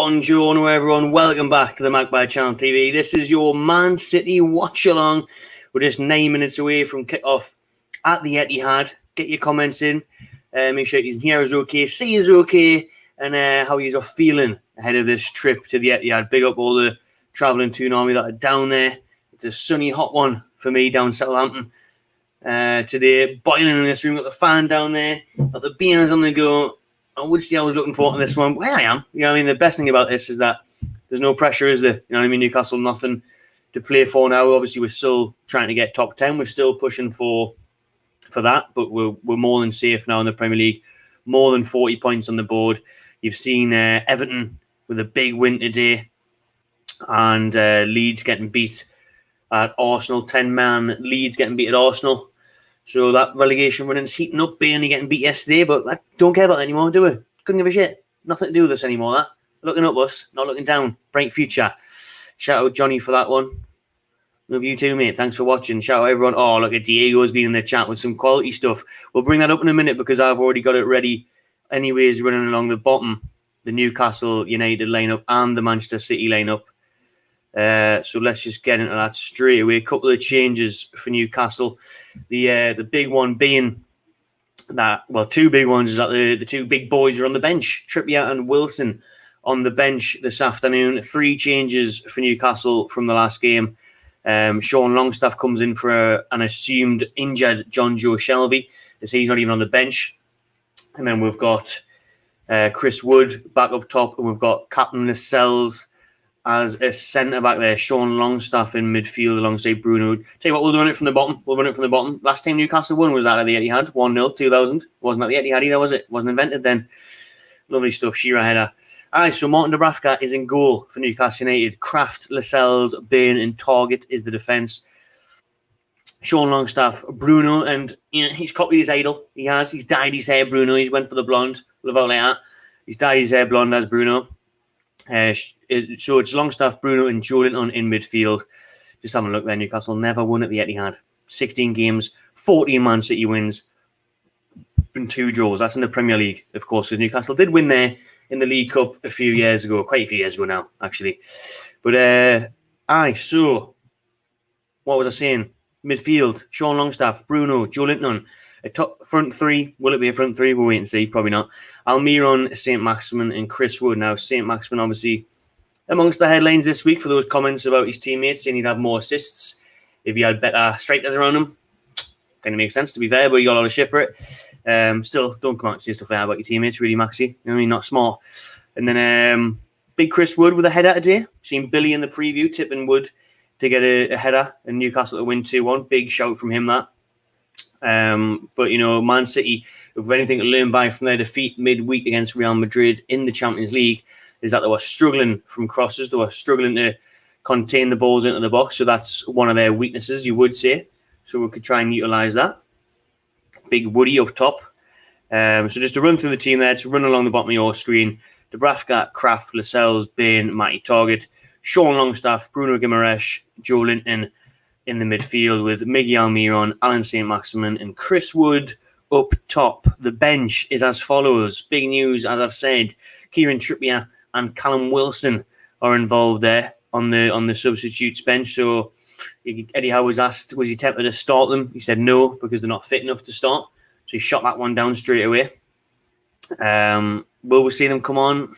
Buongiorno everyone, welcome back to the Magpie Channel TV. This is your Man City Watchalong. We're just 9 minutes away from kickoff at the Etihad. Get your comments in, make sure you hear us okay, see us okay, and how you are feeling ahead of this trip to the Etihad. Big up all the travelling Toon Army that are down there. It's a sunny, hot one for me down Southampton today. Boiling in this room, got the fan down there, got the beers on the go. I would say I was looking forward to this one. Where I am, you know what I mean? The best thing about this is that there's no pressure, is there? You know what I mean? Newcastle, nothing to play for now. Obviously, we're still trying to get top 10. We're still pushing for that, but we're more than safe now in the Premier League. More than 40 points on the board. You've seen Everton with a big win today, and Leeds getting beat at Arsenal. 10-man Leeds getting beat at Arsenal. So that relegation running's heating up. Burnley getting beat yesterday, but I don't care about that anymore, do we? Couldn't give a shit. Nothing to do with us anymore, that. Looking up us, not looking down. Bright future. Shout out Johnny for that one. Love you too, mate. Thanks for watching. Shout out everyone. Oh, look at Diego's been in the chat with some quality stuff. We'll bring that up in a minute because I've already got it ready. Anyways, running along the bottom, the Newcastle United lineup and the Manchester City lineup. So let's just get into that straight away. A couple of changes for Newcastle. The big one being that, well, two big ones is that the two big boys are on the bench. Trippier and Wilson on the bench this afternoon. 3 changes for Newcastle from the last game. Sean Longstaff comes in for an assumed injured John Joe Shelby, as he's not even on the bench. And then we've got Chris Wood back up top, and we've got Captain Lascelles as a centre-back there. Sean Longstaff in midfield alongside Bruno. Tell you what, we'll run it from the bottom. Last time Newcastle won was that at the Etihad, 1-0, 2000. Wasn't at the Etihad either, was it? Wasn't invented then. Lovely stuff, Shearer header. Aye, so Martin Dubravka is in goal for Newcastle United. Kraft, Lascelles, Bain and Target is the defence. Sean Longstaff, Bruno, and you know, he's copied his idol. He has. He's dyed his hair, Bruno. He's went for the blonde. Love out like that. He's dyed his hair blonde as Bruno. So it's Longstaff, Bruno and Joelinton in midfield. Just having a look there. Newcastle never won at the Etihad. 16 games, 14 Man City wins and 2 draws. That's in the Premier League, of course, because Newcastle did win there in the League Cup a few years ago. Quite a few years ago now, actually. But, so what was I saying? Midfield, Sean Longstaff, Bruno, Joelinton. A top front 3. Will it be a front 3? We'll wait and see. Probably not. Almiron, St. Maximin, and Chris Wood. Now, St. Maximin, obviously, amongst the headlines this week for those comments about his teammates saying he'd have more assists if he had better strikers around him. Kind of makes sense, to be fair, but you got a lot of shit for it. Still, don't come out and say stuff like that about your teammates, really, Maxi. You know what I mean? Not smart. And then big Chris Wood with a header today. Seen Billy in the preview tipping Wood to get a header and Newcastle to win 2-1. Big shout from him, that. But, you know, Man City, if anything to learn by from their defeat midweek against Real Madrid in the Champions League, is that they were struggling from crosses. They were struggling to contain the balls into the box. So that's one of their weaknesses, you would say. So we could try and utilise that. Big Woody up top. So just to run through the team there, to run along the bottom of your screen, Dubravka, Kraft, Lascelles, Bain, Matty Target, Sean Longstaff, Bruno Guimaraes, Joelinton in the midfield with Miguel Almiron, Alan St. Maximin and Chris Wood up top. The bench is as follows. Big news, as I've said. Kieran Trippier and Callum Wilson are involved there on the substitutes bench. So Eddie Howe was asked, was he tempted to start them? He said no, because they're not fit enough to start. So he shot that one down straight away. Will we see them come on?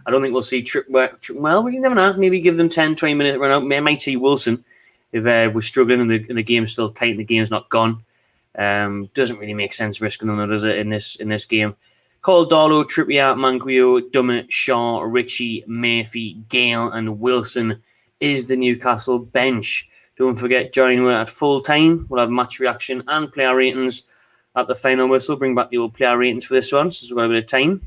I don't think we'll see well, we never know. Maybe give them 10, 20 minute run out. Might see Wilson if we're struggling and the game's still tight and the game's not gone. Doesn't really make sense risking them, does it, in this game? Darlow, Trippier, Manquillo, Dummett, Shaw, Ritchie, Murphy, Gale and Wilson is the Newcastle bench. Don't forget, joining at full time. We'll have match reaction and player ratings at the final whistle. Bring back the old player ratings for this one, so we've got a bit of time.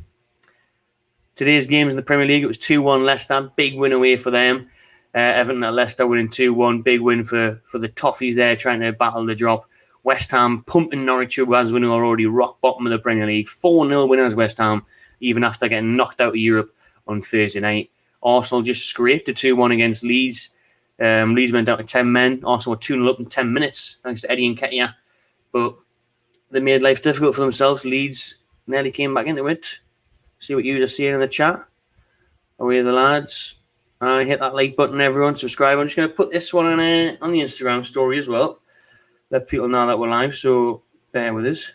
Today's games in the Premier League, it was 2-1 Leicester. Big win away for them. Everton at Leicester winning 2-1. Big win for the Toffees there, trying to battle the drop. West Ham pumping Norwich, who are already rock bottom of the Premier League. 4-0 winners, West Ham, even after getting knocked out of Europe on Thursday night. Arsenal just scraped a 2-1 against Leeds. Leeds went down to 10 men. Arsenal were 2-0 up in 10 minutes, thanks to Eddie Nketiah. But they made life difficult for themselves. Leeds nearly came back into it. See what you are seeing in the chat. Away the lads. Hit that like button, everyone. Subscribe. I'm just going to put this one on the Instagram story as well. Let people know that we're live, so bear with us.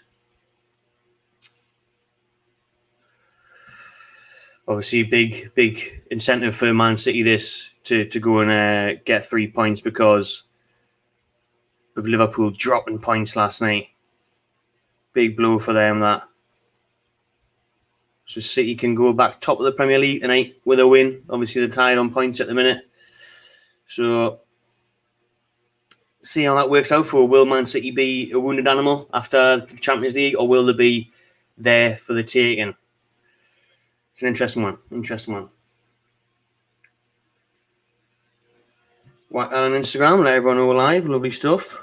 Obviously, big incentive for Man City this to go and get 3 points because of Liverpool dropping points last night. Big blow for them, that. So City can go back top of the Premier League tonight with a win. Obviously, they're tied on points at the minute. So, see how that works out for. Will Man City be a wounded animal after the Champions League, or will they be there for the taking? It's an interesting one. Whack that on Instagram. Let everyone know we're live. Lovely stuff.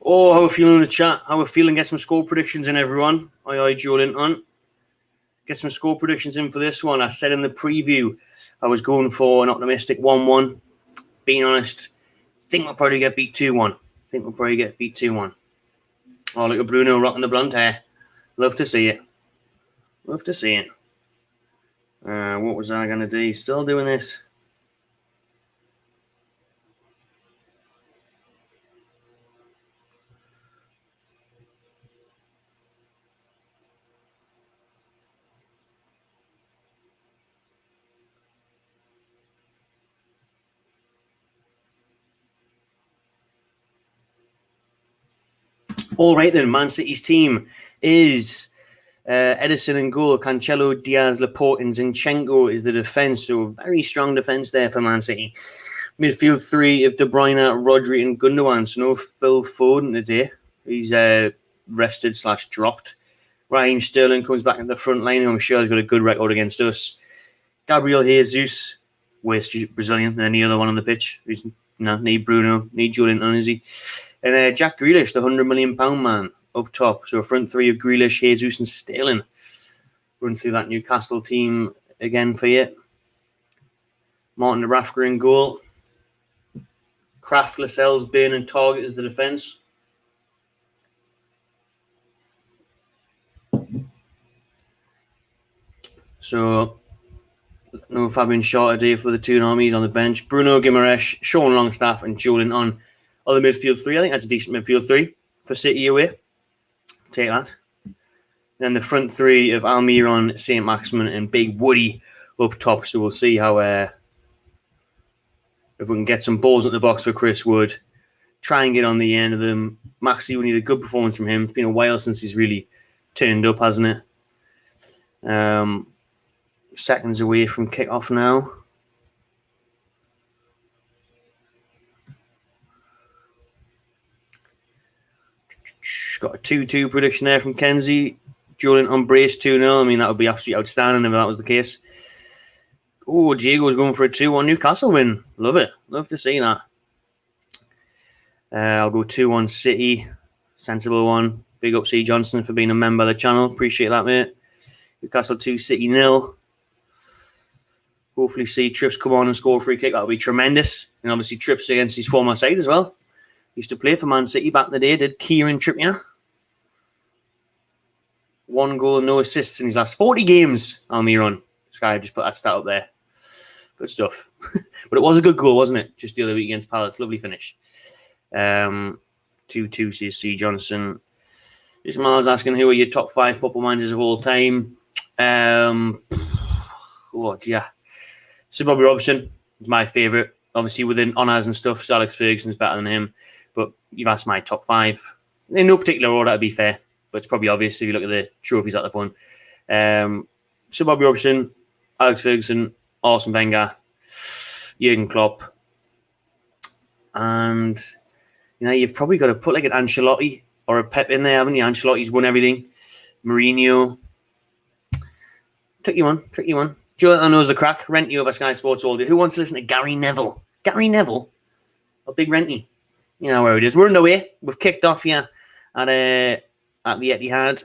Oh, how are we feeling in the chat? How are we feeling? Get some score predictions in, everyone. Aye, Joe Linton. Get some score predictions in for this one. I said in the preview I was going for an optimistic 1-1. Being honest, I think we'll probably get beat 2-1. Oh, look at Bruno rocking the blonde hair. Love to see it. What was I going to do? Still doing this. All right then, Man City's team is Edison in goal, Cancelo, Diaz, Laporte, and Zinchenko is the defence. So very strong defence there for Man City. Midfield three of De Bruyne, Rodri, and Gundogan. So no Phil Foden today. He's rested/dropped. Raheem Sterling comes back in the front line, who I'm sure has got a good record against us. Gabriel Jesus, worst Brazilian than any other one on the pitch. He's need Bruno, need Joe Linton, is he? And Jack Grealish, the £100 million man, up top. So a front three of Grealish, Jesus, and Sterling. Run through that Newcastle team again for you. Martin Rafker in goal. Kraft, Lascelles, Bain, and Target as the defence. So, no Fabian Shaw today for the two armies on the bench. Bruno Guimaraes, Sean Longstaff, and Joe Linton on the midfield three. I think that's a decent midfield three for City away. Take that. Then the front three of Almiron, St. Maximin, and Big Woody up top. So we'll see how if we can get some balls at the box for Chris Wood. Try and get on the end of them. Maxi, we need a good performance from him. It's been a while since he's really turned up, hasn't it? Seconds away from kickoff now. Got a 2-2 prediction there from Kenzie. Julian on brace 2-0. I mean, that would be absolutely outstanding if that was the case. Oh, Diego's going for a 2-1 Newcastle win. Love it. Love to see that. I'll go 2-1 City. Sensible one. Big up C. Johnson for being a member of the channel. Appreciate that, mate. Newcastle 2, City 0. Hopefully see Trips come on and score a free kick. That would be tremendous. And obviously Trips against his former side as well. Used to play for Man City back in the day, did Kieran Trippier. 1 goal and no assists in his last 40 games, Almiron. Sky just put that stat up there. Good stuff. But it was a good goal, wasn't it? Just the other week against Palace. Lovely finish. 2-2 CC Johnson. This Miles asking, who are your top 5 football managers of all time? Yeah. So Bobby Robson is my favourite. Obviously, within honours and stuff, so Alex Ferguson's better than him. But you've asked my top 5. In no particular order, to be fair. But it's probably obvious if you look at the trophies at the front. So Bobby Robson, Alex Ferguson, Arsene Wenger, Jurgen Klopp. And, you've probably got to put like an Ancelotti or a Pep in there, haven't you? Ancelotti's won everything. Mourinho. Tricky one. Joe, I knows the crack. Rent you over Sky Sports all day. Who wants to listen to Gary Neville? Gary Neville? A big Renty. You know where it is. We're underway. We've kicked off here at the Etihad.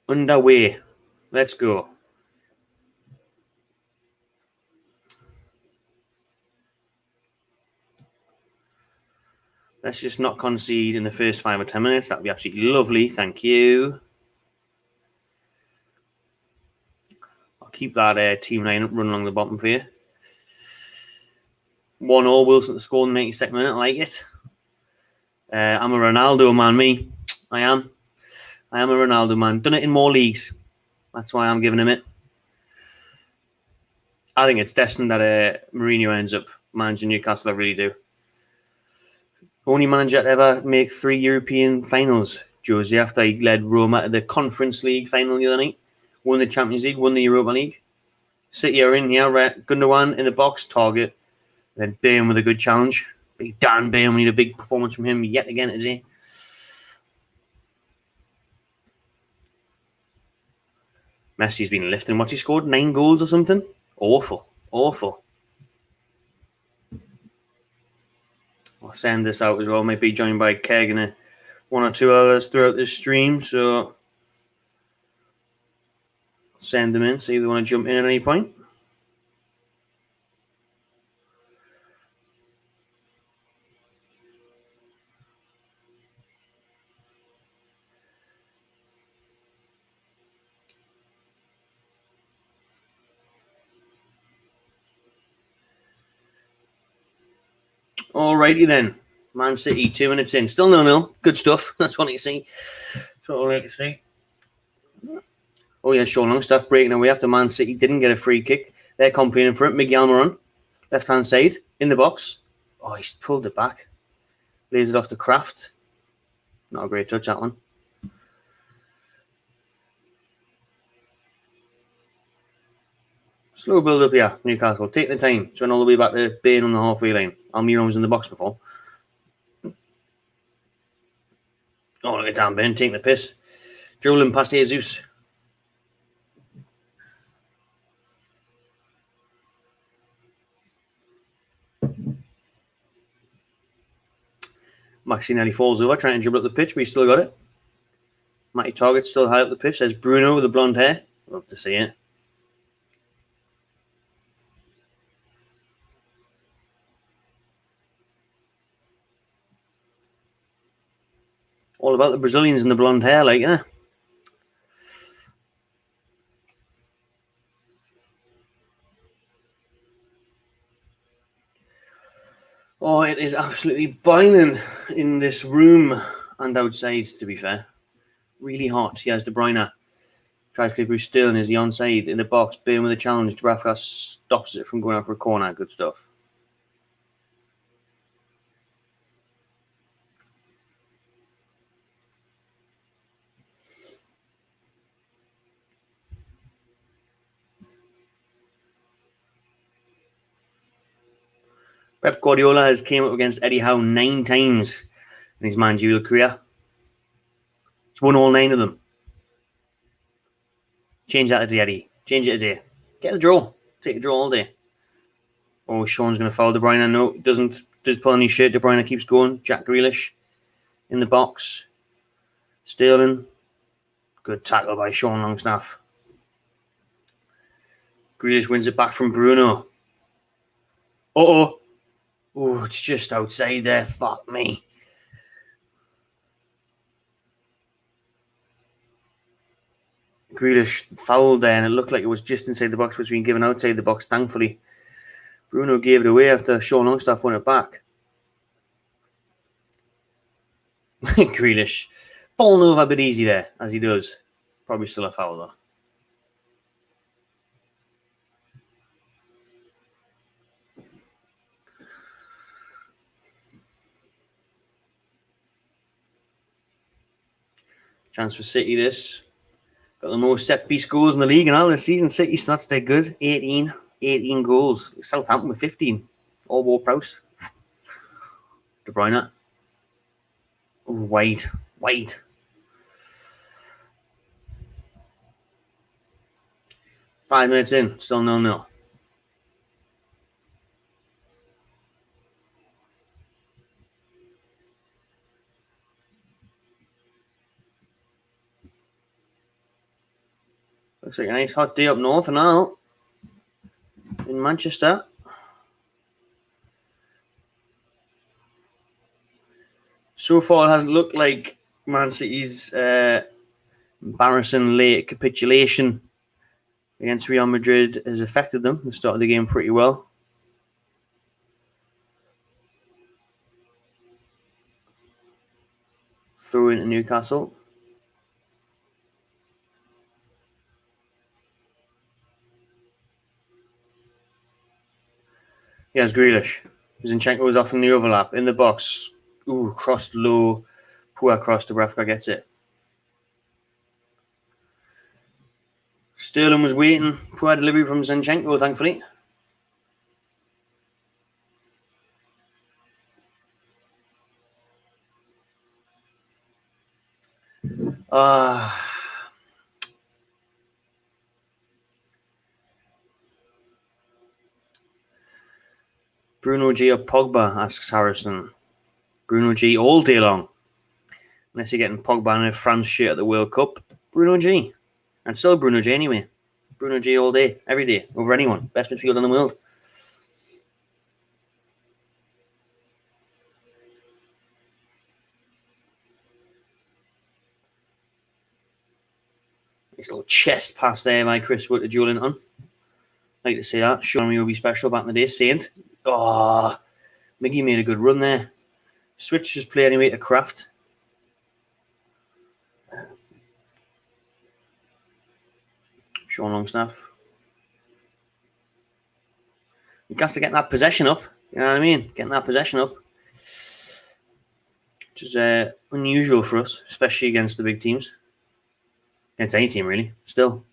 Underway. Let's go. Let's just not concede in the first 5 or 10 minutes. That'd be absolutely lovely. Thank you. I'll keep that team line running along the bottom for you. 1-0, Wilson to score in the 92nd minute. I like it. I'm a Ronaldo man, me. I am a Ronaldo man. Done it in more leagues. That's why I'm giving him it. I think it's destined that Mourinho ends up managing Newcastle. I really do. Only manager to ever make 3 European finals, Josie, after he led Roma to the Conference League final the other night. Won the Champions League, won the Europa League. City are in here, right? Gundogan in the box, target. Then Bale with a good challenge. Big Dan Bale, we need a big performance from him yet again today. Messi's been lifting. What's he scored? 9 goals or something? Awful. I'll send this out as well. Might be joined by Keg and 1 or 2 others throughout this stream. So I'll send them in. See if they want to jump in at any point. Alrighty then. Man City, 2 minutes in. Still 0-0. Good stuff. That's what I see. That's what I like to see. Oh yeah, Watchalong stuff breaking away after Man City didn't get a free kick. They're complaining for it. Miguel Almiron, left-hand side, in the box. Oh, he's pulled it back. Lays it off to Kraft. Not a great touch, that one. Slow build up here, Newcastle. Take the time. It's went all the way back to Bain on the halfway line. Almiron was in the box before. Oh, look at Dan Bain taking the piss. Dribbling past Jesus. Maxi nearly falls over trying to dribble up the pitch, but he still got it. Matty Target still high up the pitch. There's Bruno with the blonde hair. Love to see it. All about the Brazilians and the blonde hair, like, yeah. Oh, it is absolutely boiling in this room and outside, to be fair. Really hot. He has De Bruyne. Tries to play through Sterling. Is he onside in the box? Bale with a challenge. Rafa stops it from going out for a corner. Good stuff. Pep Guardiola has came up against Eddie Howe 9 times in his managerial career. He's won all 9 of them. Change that today, Eddie. Change it today. Get the draw. Take the draw all day. Oh, Sean's going to foul De Bruyne. No, he doesn't. Does pull on his shirt. De Bruyne keeps going. Jack Grealish in the box. Sterling. Good tackle by Sean Longstaff. Grealish wins it back from Bruno. Uh-oh. Oh, it's just outside there. Fuck me. Grealish fouled there, and it looked like it was just inside the box, but it's been given outside the box, thankfully. Bruno gave it away after Sean Longstaff won it back. Grealish falling over a bit easy there, as he does. Probably still a foul, though. Chance for City, this. Got the most set-piece goals in the league and all this season. City stats, they're good. 18 goals. Southampton with 15. All Ward-Prowse. De Bruyne. Oh, wide. 5 minutes in. Still 0-0. Looks like a nice hot day up north and all in Manchester. So far, it hasn't looked like Man City's embarrassing late capitulation against Real Madrid has affected them. They started the game pretty well. Throw into Newcastle. Yes, Grealish. Zinchenko was off in the overlap. In the box. Ooh, crossed low. Poor cross. Dubravka gets it. Sterling was waiting. Poor delivery from Zinchenko, thankfully. Bruno G or Pogba, asks Harrison. Bruno G all day long. Unless you're getting Pogba in a France shirt at the World Cup. Bruno G. And still Bruno G anyway. Bruno G all day, every day, over anyone. Best midfielder in the world. Nice little chest pass there by Chris Wood to Joelinton. Like to say that. Showing me will be special back in the day. Saint. Oh, Miggy made a good run there. Switch his play anyway to Kraft. Sean Longstaff. Newcastle getting that possession up. You know what I mean? Getting that possession up. Which is unusual for us, especially against the big teams. Against any team, really. Still.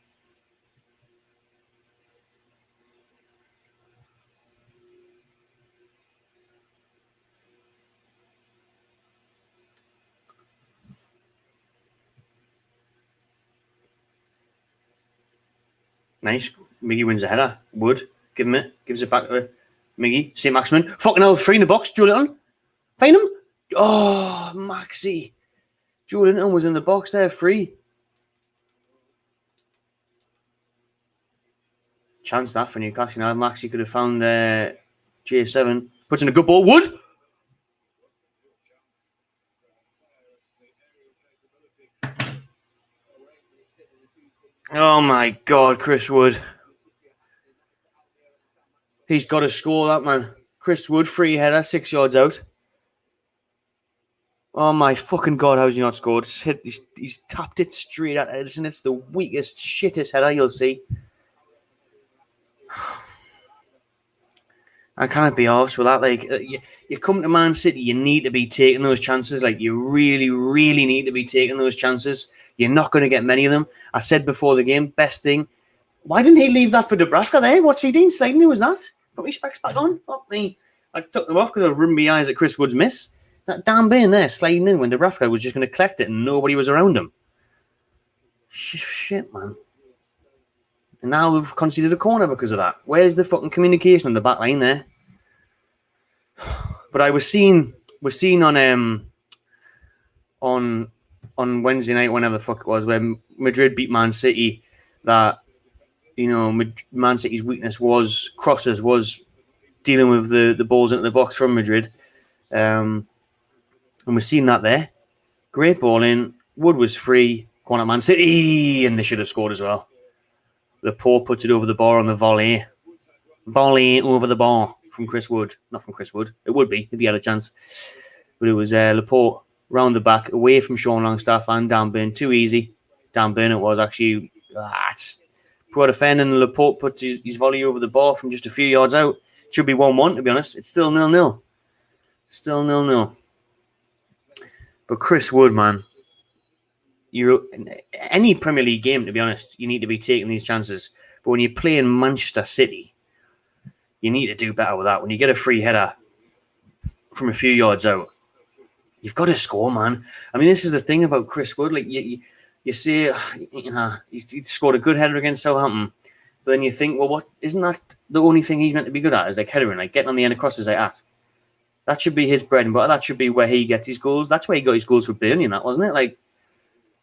Nice. Miggy wins the header. Wood. Give him it. Gives it back to Miggy. St. Maximin. Fucking hell. Free in the box. Joelinton. Find him. Oh, Maxi. Joelinton was in the box there. Free. Chance that for Newcastle. Now Maxi could have found J7. Puts in a good ball. Wood. Oh my God, Chris Wood. He's got to score that, man. Chris Wood, free header, 6 yards out. Oh my fucking God, how's he not scored? He's tapped it straight at Edison. It's the weakest, shittest header you'll see. I can't be arsed with that. Like, you come to Man City, you need to be taking those chances. Like, you really, really need to be taking those chances. You're not going to get many of them. I said before the game, best thing. Why didn't he leave that for Dubravka there? What's he doing? Sliding? Who was that? Put my specs back on. Fuck me. I took them off because I was rubbing my eyes at Chris Wood's miss. That damn Bain there sliding in when Dubravka was just going to collect it and nobody was around him. Shit, man. And now we've conceded a corner because of that. Where's the fucking communication on the back line there? But we're seeing on Wednesday night, whenever the fuck it was, when Madrid beat Man City, that, you know, Man City's weakness was crosses, was dealing with the balls into the box from Madrid. And we're seeing that there. Great ball in. Wood was free. Corner Man City, and they should have scored as well. Laporte puts it over the bar on the volley. Volley over the bar from Chris Wood. Not from Chris Wood. It would be if he had a chance. But it was Laporte round the back, away from Sean Longstaff and Dan Burn. Too easy. Dan Burn it was actually. Poor defending. Laporte puts his volley over the bar from just a few yards out. Should be 1-1, to be honest. It's still 0-0. Still 0-0. But Chris Wood, man. Any Premier League game, to be honest, you need to be taking these chances. But when you're playing Manchester City, you need to do better with that. When you get a free header from a few yards out, you've got to score, man. I mean, this is the thing about Chris Wood. Like you say, he scored a good header against Southampton, but then you think, well, what isn't that the only thing he's meant to be good at? Is like headering, like getting on the end of crosses like that. That should be his bread and butter. That should be where he gets his goals. That's where he got his goals for Burnley and that, wasn't it? Like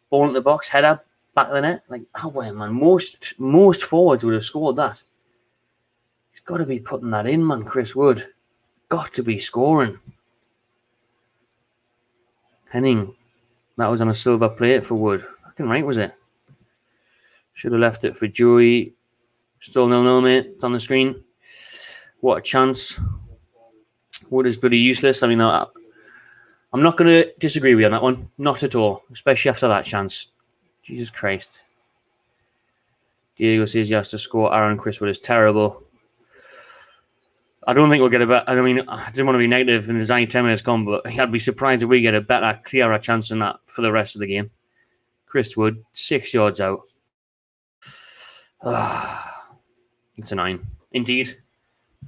ball in the box, header, back of the net. Like, oh, well, man, most forwards would have scored that. He's got to be putting that in, man, Chris Wood. Got to be scoring. Henning. That was on a silver plate for Wood. Fucking right, was it? Should have left it for Joey. Still 0-0, mate. It's on the screen. What a chance. Wood is pretty useless. I mean, I'm not going to disagree with you on that one. Not at all. Especially after that chance. Jesus Christ. Diego says he has to score. Aaron Chris Wood is terrible. I don't think we'll get a better... I mean, I didn't want to be negative and there's only 10 minutes gone, but I'd be surprised if we get a better, clearer chance than that for the rest of the game. Chris Wood, 6 yards out. It's annoying. Indeed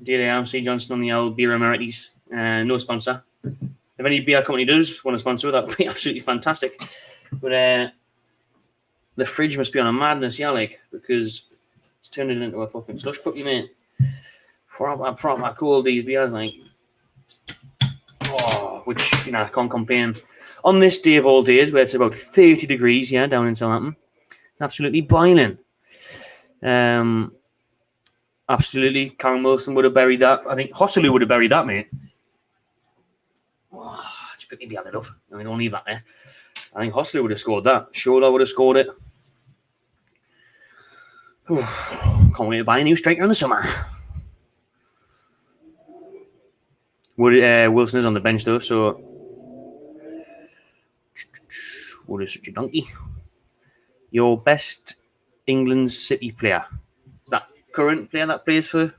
I am. C. Johnson on the old beer amenities. No sponsor. If any beer company does want to sponsor, that would be absolutely fantastic. But the fridge must be on a madness, yeah, like, because it's turned it into a fucking slush puppy, mate. Proper cold these beers, like. Oh, which, you know, I can't complain. On this day of all days, where it's about 30 degrees, yeah, down in Southampton, it's absolutely boiling. Absolutely, Karen Wilson would have buried that. I think Hosselu would have buried that, mate. Oh, just quickly be added up. I mean, don't leave that there. I think Hosselu would have scored that. Shola would have scored it. Can't wait to buy a new striker in the summer. Wilson is on the bench though, so Wood is such a donkey. Your best England City player. Is that current player that plays for?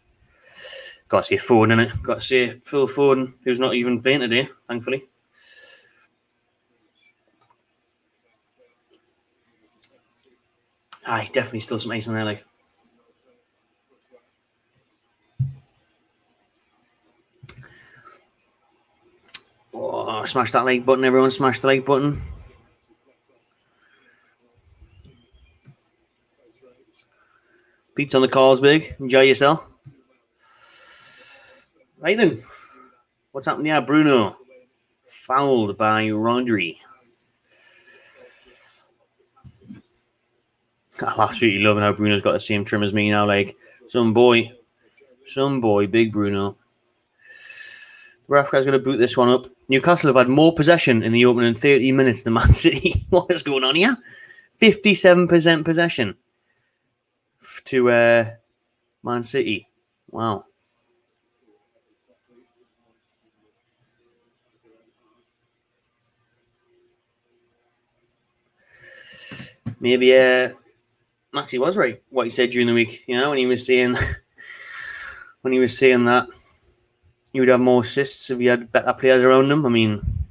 Got to say Foden, innit? Got to say Phil Foden, who's not even playing today, thankfully. Aye, definitely still some ice in there, like. Oh, smash that like button, everyone. Smash the like button. Pete's on the calls, big. Enjoy yourself. Right then. What's happened here? Bruno. Fouled by Rodri. I'm absolutely loving how Bruno's got the same trim as me now. Like, some boy, big Bruno. The ref guy's going to boot this one up. Newcastle have had more possession in the opening 30 minutes than Man City. What is going on here? 57% possession to Man City. Wow. Maybe Maxie was right what he said during the week. You know, when he was saying that he would have more assists if he had better players around him. I mean,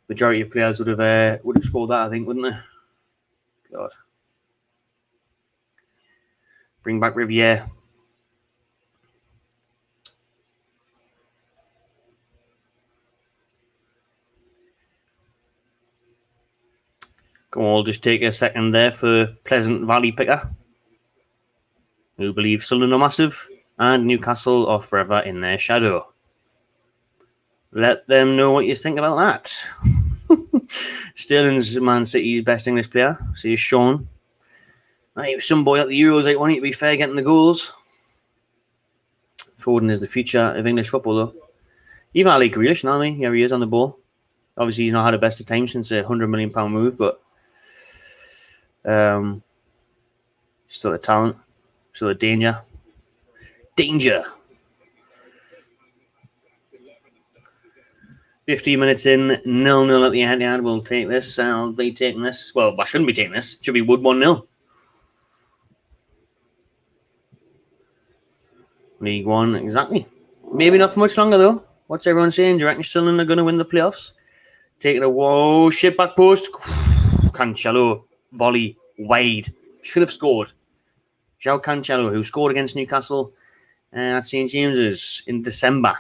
majority of players would have scored that, I think, wouldn't they? God. Bring back Riviere. Come on, we'll just take a second there for Pleasant Valley Picker, who believe Sunderland are massive and Newcastle are forever in their shadow. Let them know what you think about that. Sterling's Man City's best English player. See Sean. Right, some boy at the Euros, like, wanting to be fair, getting the goals. Foden is the future of English football, though. Even Ali Grealish, now, here he is on the ball. Obviously, he's not had the best of time since a £100 million move, but still a talent, still a danger. Danger. 15 minutes in, 0-0 at the end. We'll take this. I'll be taking this. Well, I shouldn't be taking this. It should be Wood 1-0. League One, exactly. Maybe not for much longer, though. What's everyone saying? Do you reckon Sunderland are going to win the playoffs? Taking a shit back post. Cancelo, volley, wide. Should have scored. João Cancelo, who scored against Newcastle at St. James's in December.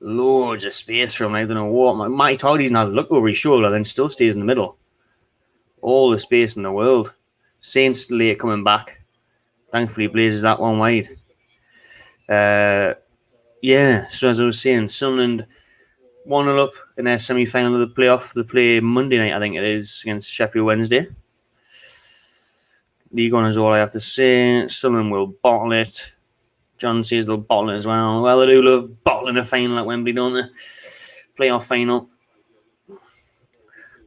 Loads of space for him. I don't know what. Mike Tardy's not look over his shoulder, then still stays in the middle. All the space in the world. Saints late coming back. Thankfully, blazes that one wide. Yeah, so as I was saying, Sunderland 1-0 up in their semi-final of the playoff. They play Monday night, I think it is, against Sheffield Wednesday. League One is all I have to say. Sunderland will bottle it. John says they'll bottle it as well. Well, they do love bottling a final at Wembley, don't they? Playoff final.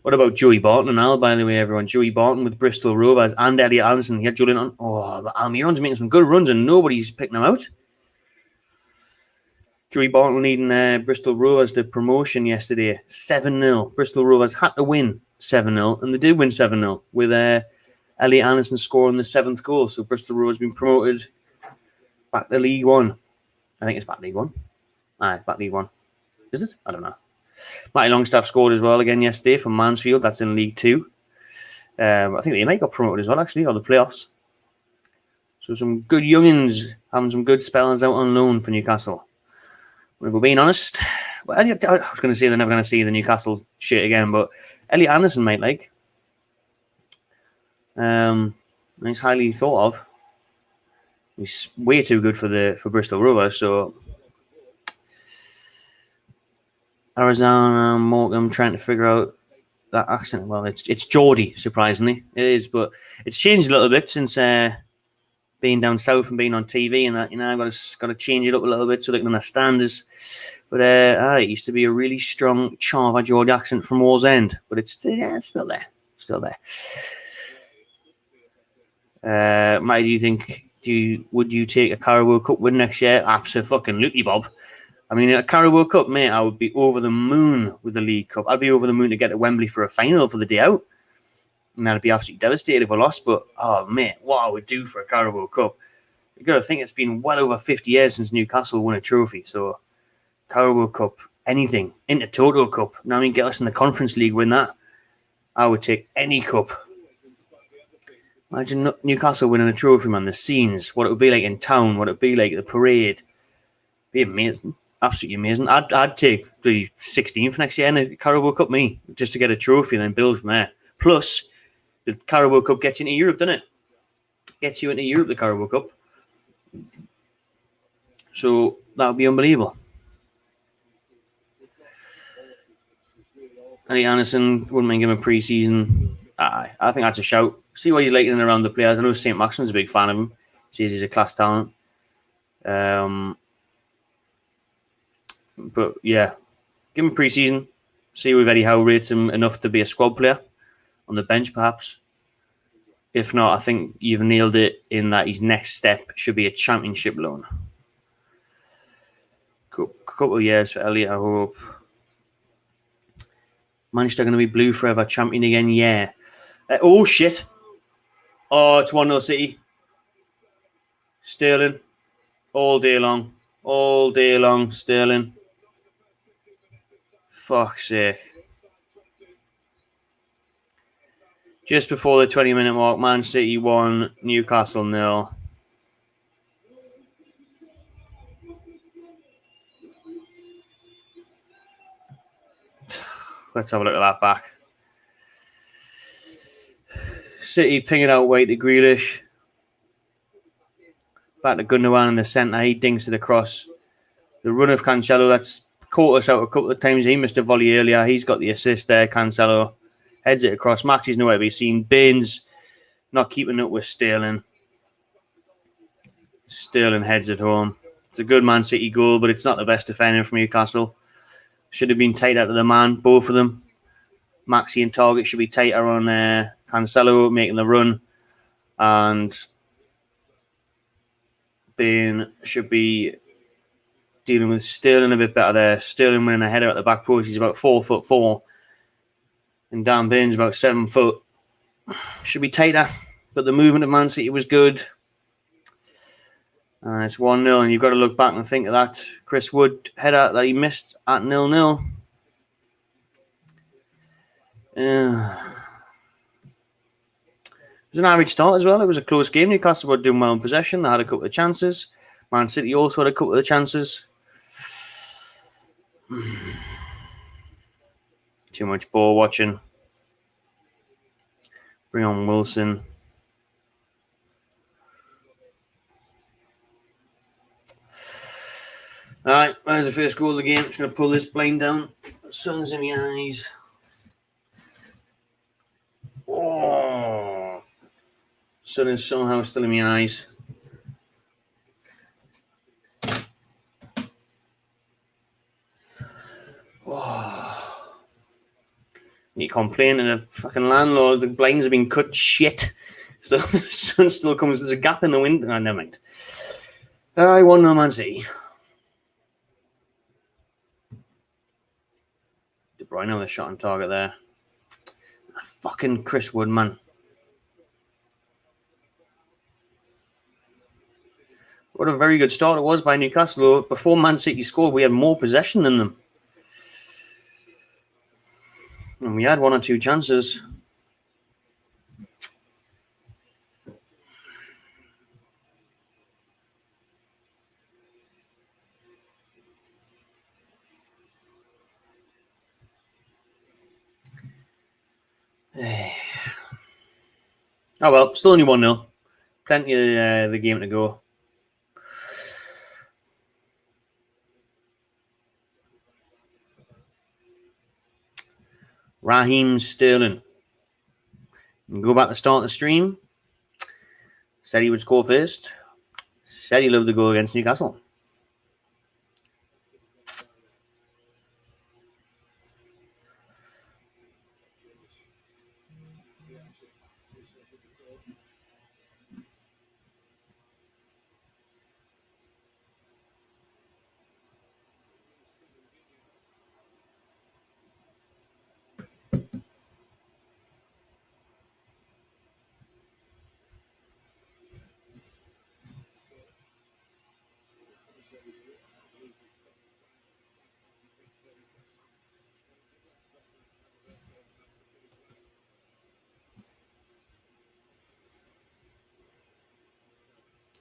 What about Joey Barton and Al, by the way, everyone? Joey Barton with Bristol Rovers and Elliot Anderson. He had Julian on. Oh, but Almiron's making some good runs and nobody's picking them out. Joey Barton leading Bristol Rovers to promotion yesterday. 7-0. Bristol Rovers had to win 7-0, and they did win 7-0 with Elliot Anderson scoring the 7th goal. So Bristol Rovers been promoted back to League One. I think it's back League One. Aye, back League One. Is it? I don't know. Matty Longstaff scored as well again yesterday from Mansfield. That's in League Two. I think they might got promoted as well, actually, or the playoffs. So some good youngins having some good spells out on loan for Newcastle. If we're being honest, well, I was going to say they're never going to see the Newcastle shit again, but Elliot Anderson might like. He's highly thought of. He's way too good for Bristol Rovers, so Arizona, Morecambe trying to figure out that accent. Well, it's Geordie, surprisingly. It is, but it's changed a little bit since being down south and being on TV and that, I've got to change it up a little bit so they can understand us. But it used to be a really strong Chava Geordie accent from Wall's End, but it's still there. Still there. Mate, would you take a Carabao Cup win next year? Absolutely, Bob. I mean, a Carabao Cup, mate, I would be over the moon with the League Cup. I'd be over the moon to get to Wembley for a final for the day out. And I'd be absolutely devastated if I lost. But, oh, mate, what I would do for a Carabao Cup. You've got to think it's been well over 50 years since Newcastle won a trophy. So, Carabao Cup, anything. Intertoto Cup. Get us in the Conference League, win that. I would take any cup. Imagine Newcastle winning a trophy, man. The scenes, what it would be like in town, what it would be like at the parade. It'd be amazing. Absolutely amazing. I'd take the 16th next year in a Carabao Cup, just to get a trophy and then build from there. Plus, the Carabao Cup gets you into Europe, doesn't it? Gets you into Europe, the Carabao Cup. So that would be unbelievable. Elliot Anderson, wouldn't mind giving him a pre-season. I think that's a shout. See what he's like in and around the players. I know St. Maximin's a big fan of him. Says he's a class talent. But yeah, give him pre-season. See if Eddie Howe rates him enough to be a squad player on the bench, perhaps. If not, I think you've nailed it in that his next step should be a championship loan. Couple of years for Elliot, I hope. Manchester going to be blue forever, champion again, yeah. Oh, shit. Oh, it's 1-0 City. Sterling. All day long. All day long, Sterling. Fuck's sake. Just before the 20-minute mark, Man City 1, Newcastle 0. Let's have a look at that back. City ping it out wide to Grealish. Back to Gundogan in the centre. He dinks it across. The run of Cancelo, that's caught us out a couple of times. He missed a volley earlier. He's got the assist there, Cancelo. Heads it across. Maxi's nowhere to be seen. Baines not keeping up with Sterling. Sterling heads it home. It's a good Man City goal, but it's not the best defending from Newcastle. Should have been tight out of the man, both of them. Maxi and Target should be tighter on Cancelo making the run. And Bain should be dealing with Sterling a bit better there. Sterling winning a header at the back post. He's about 4'4". And Dan Bain's about 7 foot. Should be tighter. But the movement of Man City was good. And it's 1-0. And you've got to look back and think of that Chris Wood header that he missed at 0-0. It was an average start as well. It was a close game. Newcastle were doing well in possession. They had a couple of chances. Man City also had a couple of chances. Too much ball watching. Bring on Wilson. All right, there's the first goal of the game. Just going to pull this blind down. Sun's in my eyes. Oh, sun is somehow still in my eyes. Oh. You complain to the fucking landlord, the blinds have been cut shit. So the sun still comes, there's a gap in the window. Oh, never mind. I won no Man City. De Bruyne with a shot on target there. Fucking Chris Wood, man. What a very good start it was by Newcastle. Before Man City scored, we had more possession than them. And we had one or two chances. Oh well, still only 1-0. Plenty of the game to go. Raheem Sterling. And go back to start the stream. Said he would score first. Said he loved the goal against Newcastle.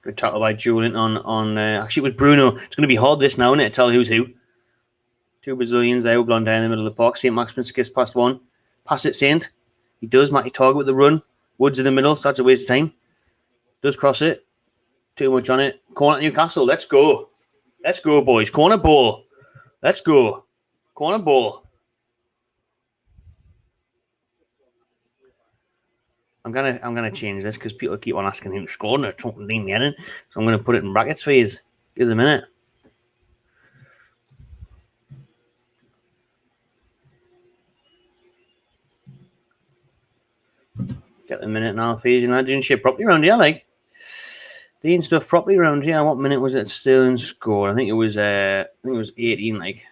Good tackle by Julian on actually it was Bruno. It's going to be hard this now, isn't it, to tell who's who. Two Brazilians there, blonde hair in the middle of the box. St. Maximin skips past one. Pass it, Saint. He does. Matty target with the run. Woods in the middle. So that's a waste of time. Does cross it. Too much on it. Corner at Newcastle. Let's go. Let's go, boys. Corner ball. Let's go. Corner ball. I'm gonna change this because people keep on asking who scored and they're talking name getting. So I'm gonna put it in brackets for you. Give us a minute. Get the minute now, phase, and I'm doing shit properly around here, like doing stuff properly around here. What minute was it Sterling scored? I think it was 18, like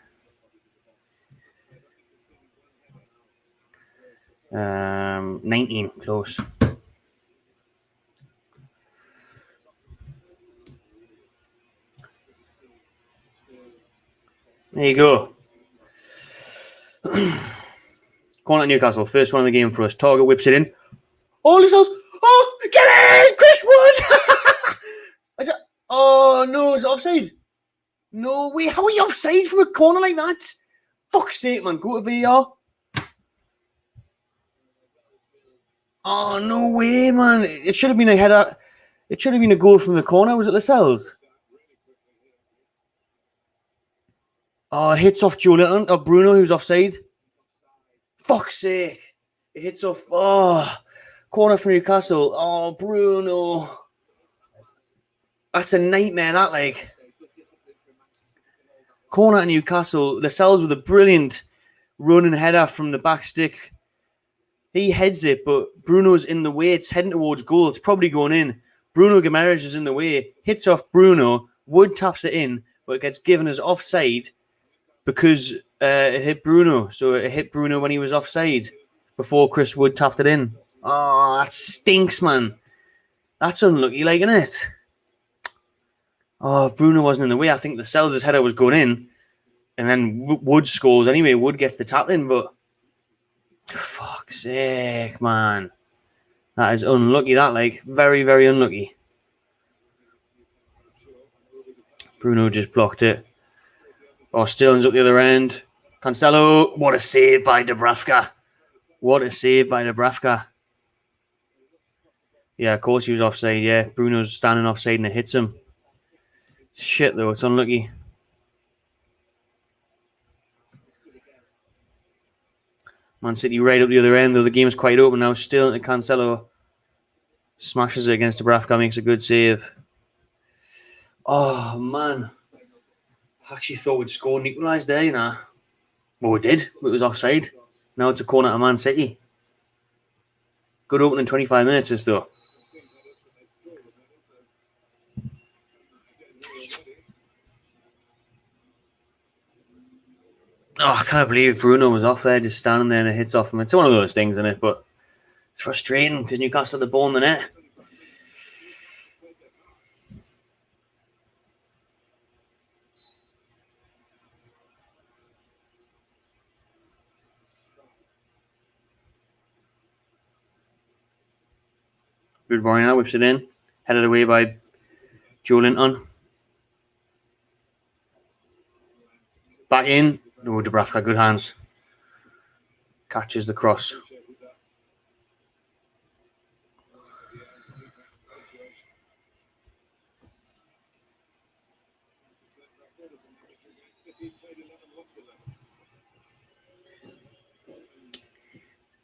19, close. There you go. Corner at Newcastle, first one of the game for us. Target whips it in. Oh, Lizos! Oh, get in, Chris Wood! Oh no, is it offside? No way! How are you offside from a corner like that? Fuck's sake, man! Go to VAR. Oh no way, man! It should have been a header. It should have been a goal from the corner. Was it Lascelles? Oh, it hits off Julian or Bruno, who's offside. Fuck's sake! It hits off. Oh, corner for Newcastle. Oh, Bruno. That's a nightmare. That like corner at Newcastle. Lascelles with a brilliant running header from the back stick. He heads it, but Bruno's in the way. It's heading towards goal. It's probably going in. Bruno Guimaraes is in the way. Hits off Bruno. Wood taps it in, but it gets given as offside because it hit Bruno. So it hit Bruno when he was offside before Chris Wood tapped it in. Oh, that stinks, man. That's unlucky, like, isn't it? Oh, if Bruno wasn't in the way, I think the Lascelles' header was going in. And then Wood scores anyway. Wood gets the tap in, but fuck's sake, man. That is unlucky, that, like. Very, very unlucky. Bruno just blocked it. Oh, Sterling's up the other end. Cancelo. What a save by Dubravka. What a save by Dubravka. Yeah, of course he was offside, yeah. Bruno's standing offside and it hits him. Shit, though. It's unlucky. Man City right up the other end, though the game's quite open now. Still into Cancelo. Smashes it against Dubravka, makes a good save. Oh, man. I actually thought we'd scored and equalised there, you know. Well, we did. It was offside. Now it's a corner to Man City. Good opening 25 minutes, this, though. Oh, I can't believe Bruno was off there, just standing there and it hits off him. It's one of those things, isn't it? But it's frustrating because Newcastle had the ball in the net. Good morning now, whips it in. Headed away by Joe Linton. Back in. Oh, Dubravka, good hands. Catches the cross.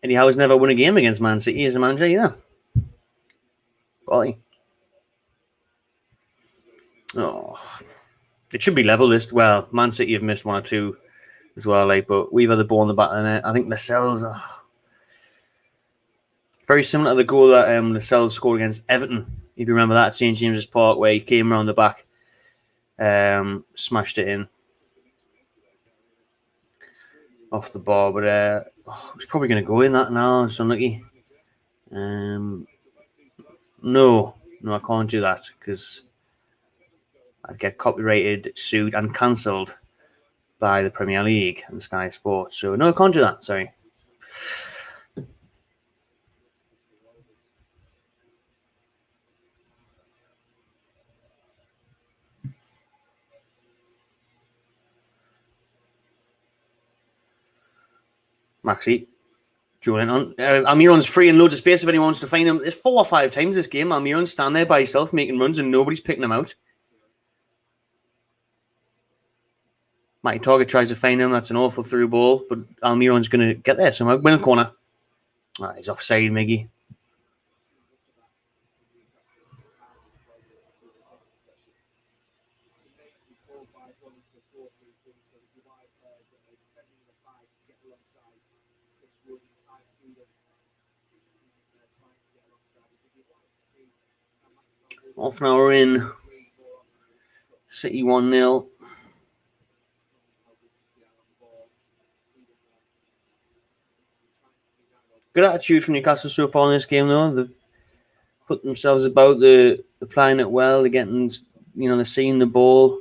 Eddie Howe's never won a game against Man City as a manager either. Golly. Oh, it should be level list. Well, Man City have missed one or two as well, but we've had the ball in the back of the net. I think Lascelles, very similar to the goal that Lascelles scored against Everton. If you remember that at St James's Park, where he came around the back, smashed it in off the bar. But it's probably going to go in that now. It's unlucky. No, I can't do that because I'd get copyrighted, sued, and cancelled by the Premier League and Sky Sports. So no, I can't do that. Sorry. Maxi, Julian on. Almiron's free and loads of space if anyone wants to find him. There's 4 or 5 times this game. Almiron's standing there by himself making runs and nobody's picking him out. Matty Target tries to find him. That's an awful through ball, but Almiron's going to get there somehow. Win the corner. He's offside, Miggy. Half an hour in. City 1-0. Good attitude from Newcastle so far in this game, though. They've put themselves about. They're playing it well. They're getting, they're seeing the ball.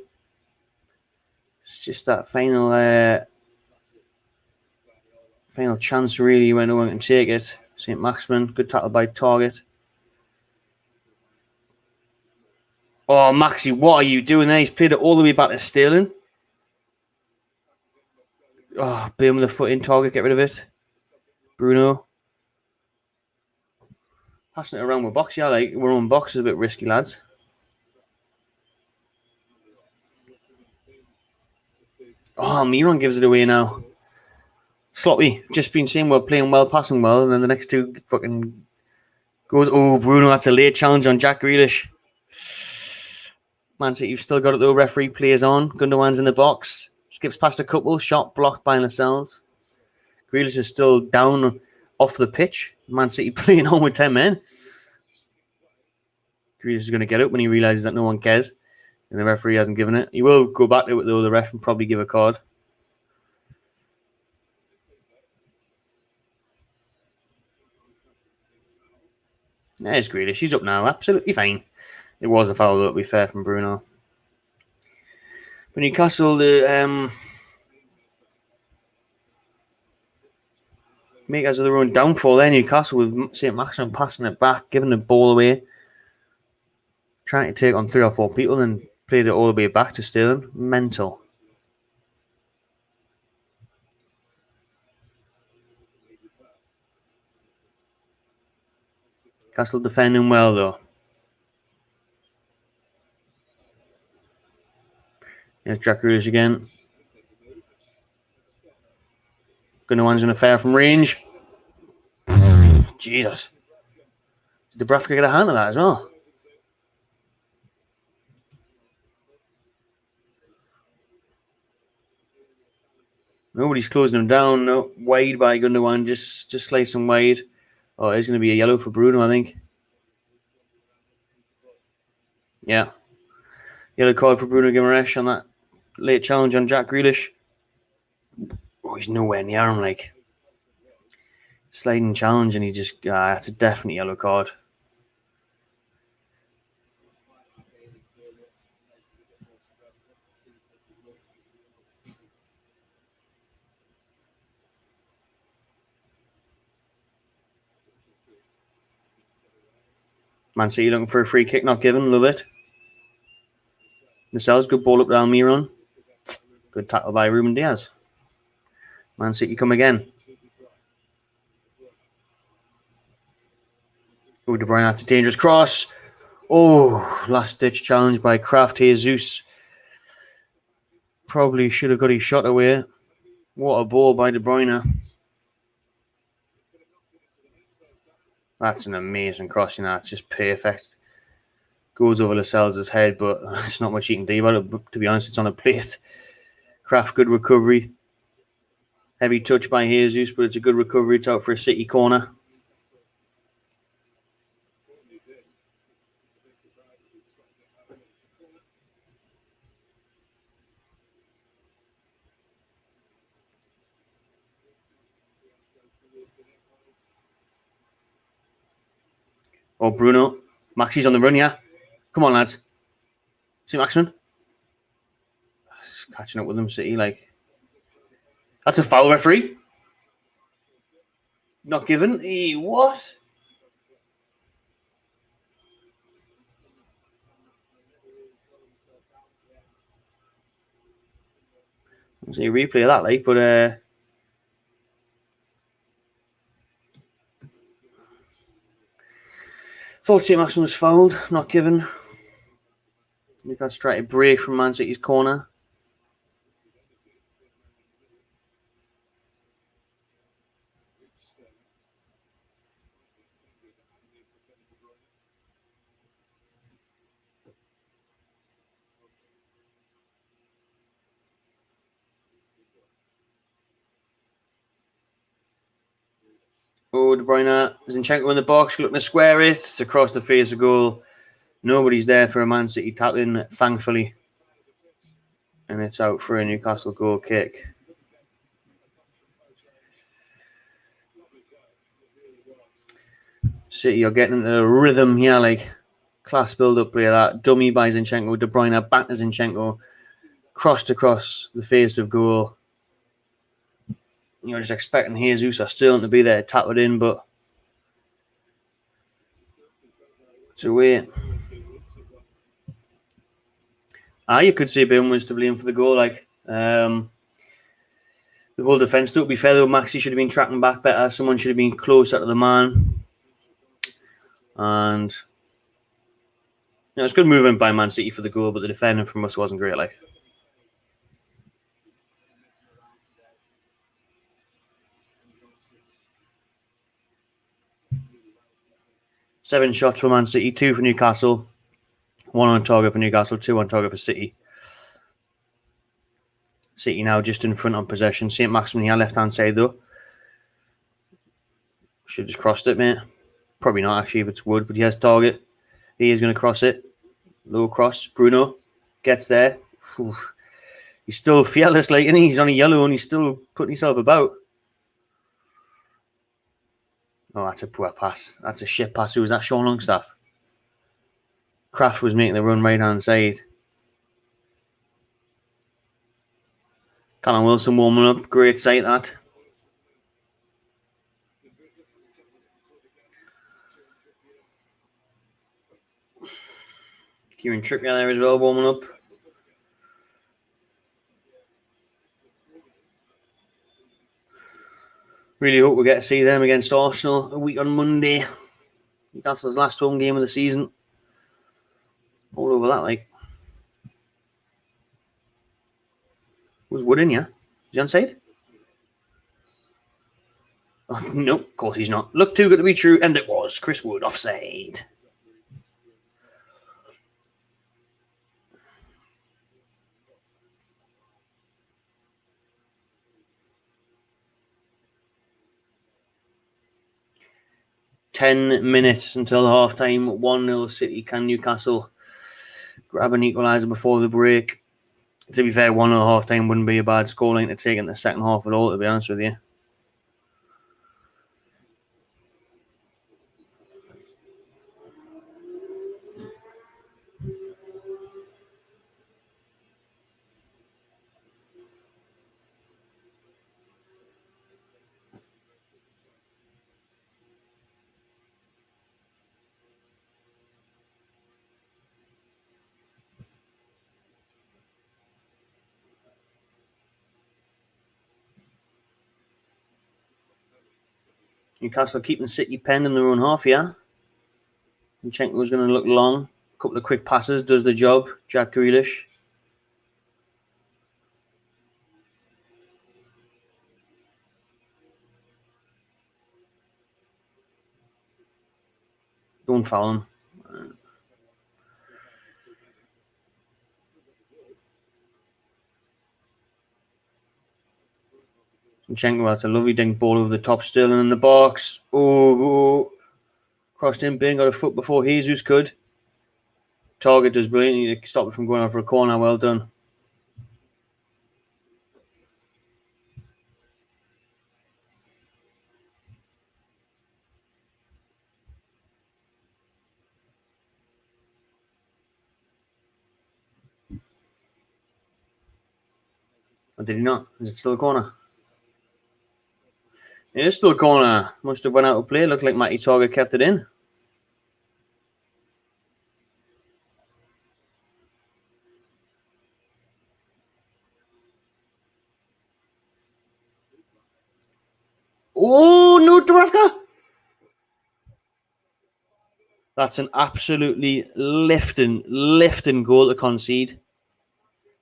It's just that final chance, really, when no one can take it. St. Maximin, good tackle by Target. Oh, Maxi, what are you doing there? He's played it all the way back to Sterling. Oh, Boom with the foot in, Target, get rid of it. Bruno. Passing it around with box, yeah, we're on box is a bit risky, lads. Oh, Miron gives it away now. Sloppy. Just been saying we're playing well, passing well, and then the next two fucking goes. Oh, Bruno, that's a late challenge on Jack Grealish. Man City, you've still got it though. Referee plays on. Gundogan's in the box. Skips past a couple. Shot blocked by Lascelles. Grealish is still down off the pitch. Man City playing on with 10 men. Grealish is going to get up when he realises that no one cares. And the referee hasn't given it. He will go back to it though, the ref, and probably give a card. There's Grealish. He's up now. Absolutely fine. It was a foul, though, to be fair, from Bruno. But Newcastle, make as of their own downfall there. Newcastle with St. Maximin passing it back, giving the ball away, trying to take on 3 or 4 people, and played it all the way back to Sterling. Mental. Newcastle defending well, though. There's Jack Grealish again. Gundogan's going to fire from range. Jesus. Did Dubravka get a hand on that as well? Nobody's closing him down. No, wide by Gundogan. Just slicing wide. Oh, it's going to be a yellow for Bruno, I think. Yeah. Yellow card for Bruno Guimaraes on that late challenge on Jack Grealish. Oh, he's nowhere near him, like. Sliding challenge, and he just... that's a definite yellow card. Man City looking for a free kick, not given. Love it. Lascelles, good ball up to Almiron. Good tackle by Ruben Diaz. Man City come again. Oh, De Bruyne, that's a dangerous cross. Oh, last-ditch challenge by Kraft Jesus. Probably should have got his shot away. What a ball by De Bruyne. That's an amazing crossing. That's just perfect. Goes over Lascelles' head, but it's not much you can do about it. But to be honest, it's on a plate. Kraft, good recovery. Heavy touch by Jesus, but it's a good recovery. It's out for a City corner. Oh, Bruno. Maxi's on the run, yeah. Come on, lads. See Maximin? Catching up with them, City, like. That's a foul, referee. Not given. What? I'll see a replay of that, like, but thought St. Maximin was fouled, not given. Newcastle tried to break from Man City's corner. Oh, De Bruyne, Zinchenko in the box, looking to square it. It's across the face of goal. Nobody's there for a Man City tap-in, thankfully. And it's out for a Newcastle goal kick. City are getting into the rhythm here, like class build-up play that. Dummy by Zinchenko, De Bruyne back to Zinchenko. Crossed across the face of goal. You're just expecting Jesus or Sterling to be there to tap it in, but it's away. You could say Bourne was to blame for the goal. Like the whole defence, to be fair though, Maxi should have been tracking back better. Someone should have been closer to the man. And it's good movement by Man City for the goal, but the defending from us wasn't great. Like. Seven shots for Man City, 2 for Newcastle. 1 on target for Newcastle, 2 on target for City. City now just in front on possession. St. Maximin here, left-hand side though. Should have just crossed it, mate. Probably not actually if it's Wood, but he has target. He is going to cross it. Low cross. Bruno gets there. Whew. He's still fearless, like, and he's on a yellow and he's still putting himself about. Oh, that's a poor pass. That's a shit pass. Who was that? Sean Longstaff. Kraft was making the run right-hand side. Callum Wilson warming up. Great sight, that. Kieran Trippier there as well, warming up. Really hope we get to see them against Arsenal a week on Monday. Newcastle's last home game of the season. All over that, like. Was Wood in, yeah? Is he on side? Oh, no, of course he's not. Looked too good to be true, and it was. Chris Wood, offside. "10 minutes until half time. 1-0 City. Can Newcastle grab an equalizer before the break?" To be fair, 1-0 half time wouldn't be a bad scoreline to take in the second half at all, to be honest with you. Newcastle keeping City penned in their own half, yeah? Zinchenko was going to look long. A couple of quick passes, does the job. Jack Grealish. Don't foul him. Zinchenko, that's a lovely dink ball over the top, still in the box. Oh, crossed in, Bing got a foot before Jesus could. Target does brilliantly to stop it from going out for a corner. Well done. Or did he not? Is it still a corner? It is still a corner. Must have went out of play. Looked like Matty Target kept it in. Oh, no, Dubravka! That's an absolutely lifting goal to concede.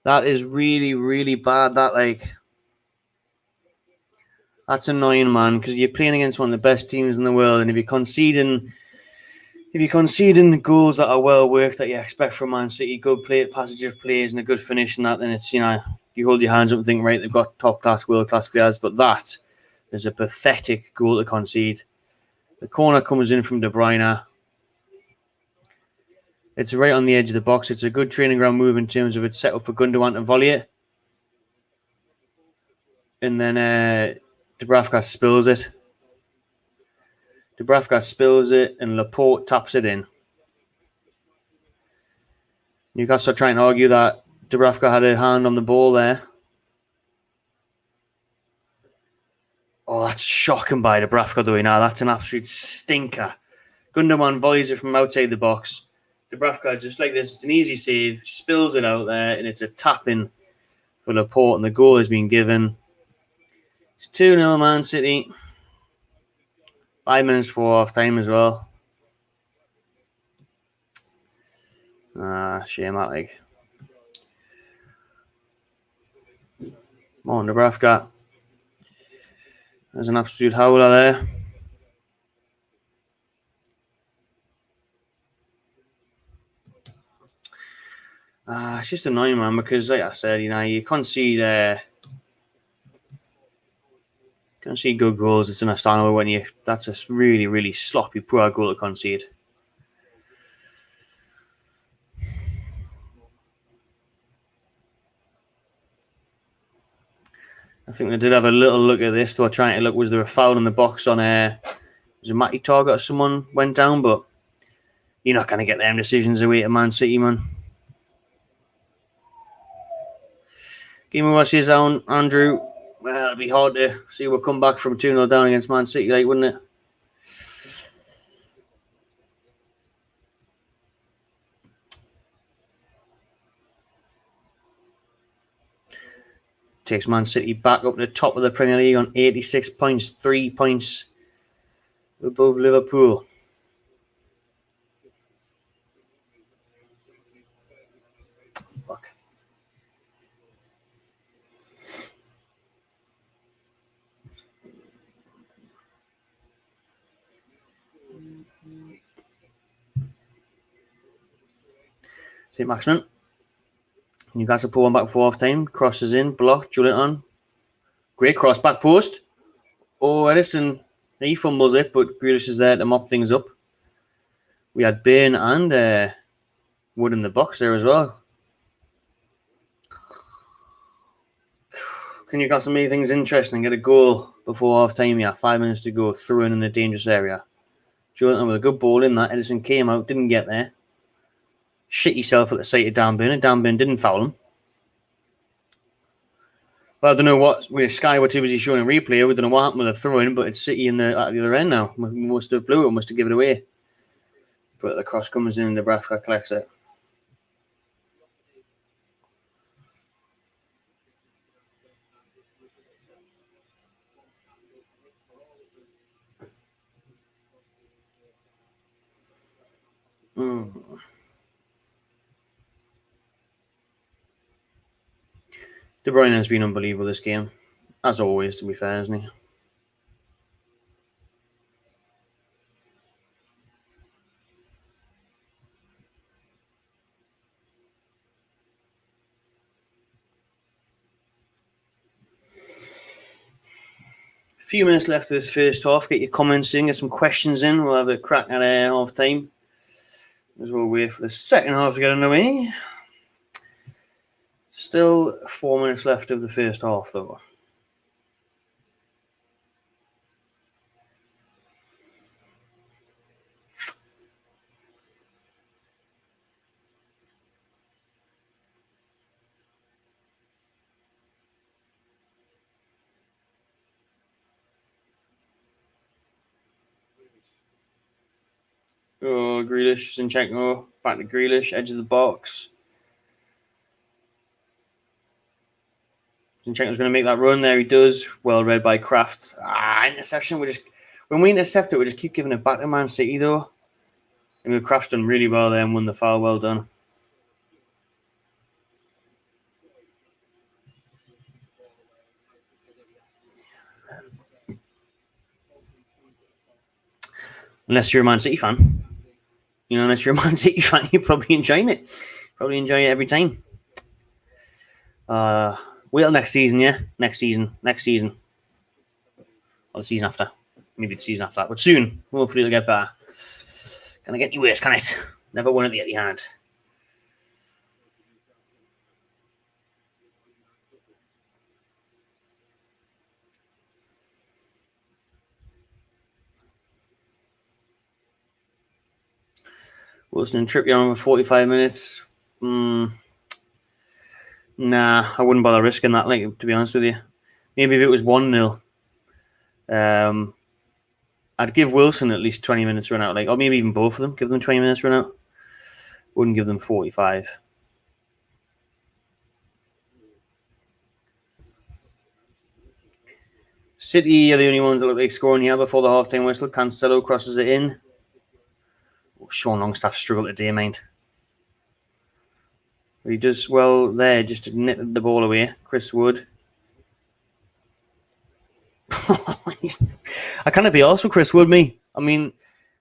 That is really, really bad. That's annoying, man, because you're playing against one of the best teams in the world, and if you're conceding goals that are well worked that you expect from Man City, good play, passage of plays, and a good finish, and that, then it's, you hold your hands up and think, right, they've got top class, world class players, but that is a pathetic goal to concede. The corner comes in from De Bruyne. It's right on the edge of the box. It's a good training ground move in terms of it's set up for Gundogan to volley it. And then Dubravka spills it. And Laporte taps it in. Newcastle are trying to argue that Dubravka had a hand on the ball there. Oh, that's shocking by Dubravka doing that. That's an absolute stinker. Gundogan volleys it from outside the box. Dubravka, just like this, it's an easy save, spills it out there, and it's a tap-in for Laporte, and the goal has been given. It's 2-0 Man City. 5 minutes for half-time as well. Shame that, like. Come on, Dubravka. There's an absolute howler there. It's just annoying, man, because like I said, you concede good goals. It's understandable when that's a really, really sloppy, poor goal to concede. I think they did have a little look at this. They were trying to look, was there a foul in the box on was it Matty Target or someone went down, but you're not going to get them decisions away to Man City, man. Give me what's his own, Andrew. Well, it'd be hard to see we'll come back from 2-0 down against Man City, like, wouldn't it? Takes Man City back up to the top of the Premier League on 86 points, 3 points above Liverpool. Fuck. St. Maximin. Newcastle pull one back for half time. Crosses in, blocked, Julian on. Great cross, back post. Oh, Edison, he fumbles it, but Grealish is there to mop things up. We had Bain and Wood in the box there as well. Can Newcastle make things interesting and get a goal before half time? Yeah, 5 minutes to go. Throw in a dangerous area. Julian with a good ball in that. Edison came out, didn't get there. Shit yourself at the sight of Dan Bain, and Dan Bain didn't foul him. Well, I don't know what with Sky were too busy showing a replay. We don't know what happened with the throw-in, but it's City at the other end now. Must have blew it, must have given it away. But the cross comes in and Nebraska collects it. De Bruyne has been unbelievable this game. As always, to be fair, isn't he? A few minutes left of this first half. Get your comments in, get some questions in. We'll have a crack at half time. As we'll wait for the second half to get underway. Still 4 minutes left of the first half, though. Oh, Grealish, Zinchenko, back to Grealish, edge of the box. Zinchenko's going to make that run there. He does. Well read by Kraft. Interception. When we intercept it, we just keep giving it back to Man City, though. I mean, Kraft's done really well there and won the foul. Well done. Unless you're a Man City fan. Unless you're a Man City fan, you're probably enjoying it. Probably enjoy it every time. Wait till next season, yeah? Next season. Or the season after. Maybe the season after that. But soon. Hopefully it'll get better. Can I get any worse, can it? Never won at the Etihad. Wilson and Trippier on for 45 minutes. Nah, I wouldn't bother risking that, to be honest with you. Maybe if it was 1-0, I'd give Wilson at least 20 minutes run out, or maybe even both of them. Give them 20 minutes run out. Wouldn't give them 45. City are the only ones that look like scoring here before the half-time whistle. Cancelo crosses it in. Sean Longstaff struggled today, mind. He does well there, just to nip the ball away. Chris Wood. I can't be arsed with Chris Wood, me. I mean,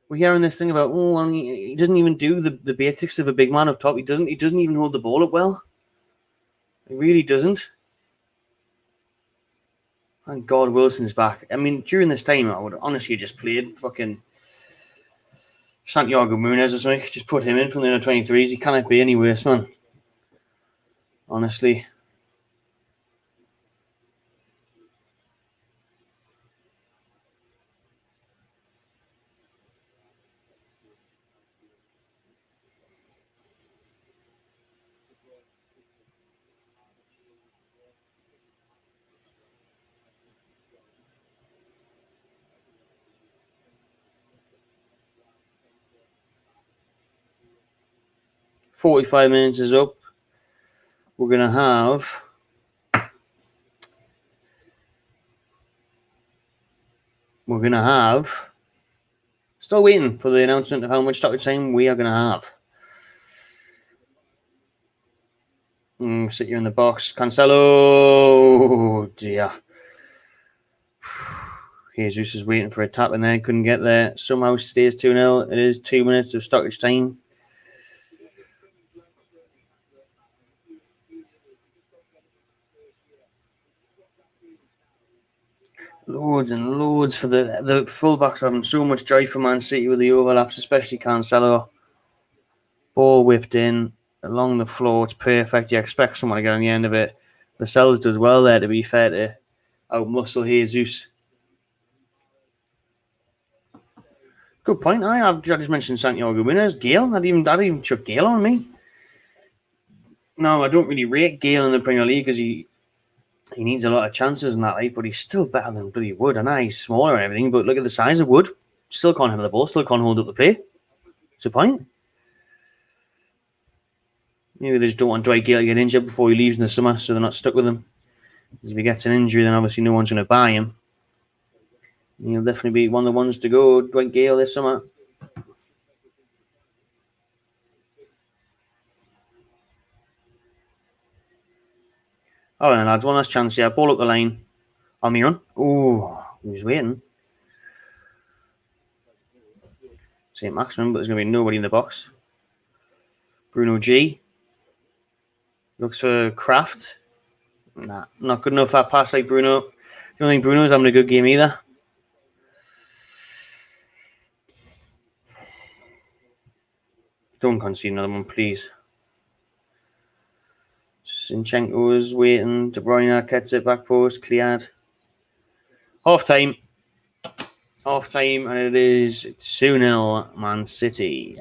we're hearing this thing about, he doesn't even do the basics of a big man up top. He doesn't even hold the ball up well. He really doesn't. Thank God Wilson's back. I mean, during this time, I would honestly just played fucking Santiago Munez or something. Just put him in from the under 23s. He cannot be any worse, man. Honestly. "45 minutes is up. We're gonna have still waiting for the announcement of how much stoppage time we are gonna have. Sit here in the box. Cancelo. Oh, dear. Jesus is waiting for a tap and then couldn't get there. Somehow stays 2-0. It is 2 minutes of stoppage time. Loads and loads for the fullbacks having so much joy for Man City with the overlaps, especially Cancelo. Ball whipped in along the floor. It's perfect. You expect someone to get on the end of it. Lascelles does well there, to be fair, to out-muscle Jesus. Good point. I just mentioned Santiago Winners. Gale. I'd even chuck Gale on me. No, I don't really rate Gale in the Premier League because he needs a lot of chances and that, right? But he's still better than bloody Wood. I know he's smaller and everything, but look at the size of Wood. Still can't handle the ball. Still can't hold up the play. What's the point? Maybe they just don't want Dwight Gale to get injured before he leaves in the summer, so they're not stuck with him. If he gets an injury, then obviously no one's going to buy him. He'll definitely be one of the ones to go, Dwight Gale, this summer. All right, lads, one last chance here. Ball up the line. Almiron. Oh, he was waiting. St. Maximin, but there's going to be nobody in the box. Bruno G. Looks for Kraft. Nah, not good enough that pass like Bruno. I don't think Bruno's having a good game either. Don't concede another one, please. Zinchenko is waiting. De Bruyne gets it back post. Cleared. Half time, and it is 2-0 Man City.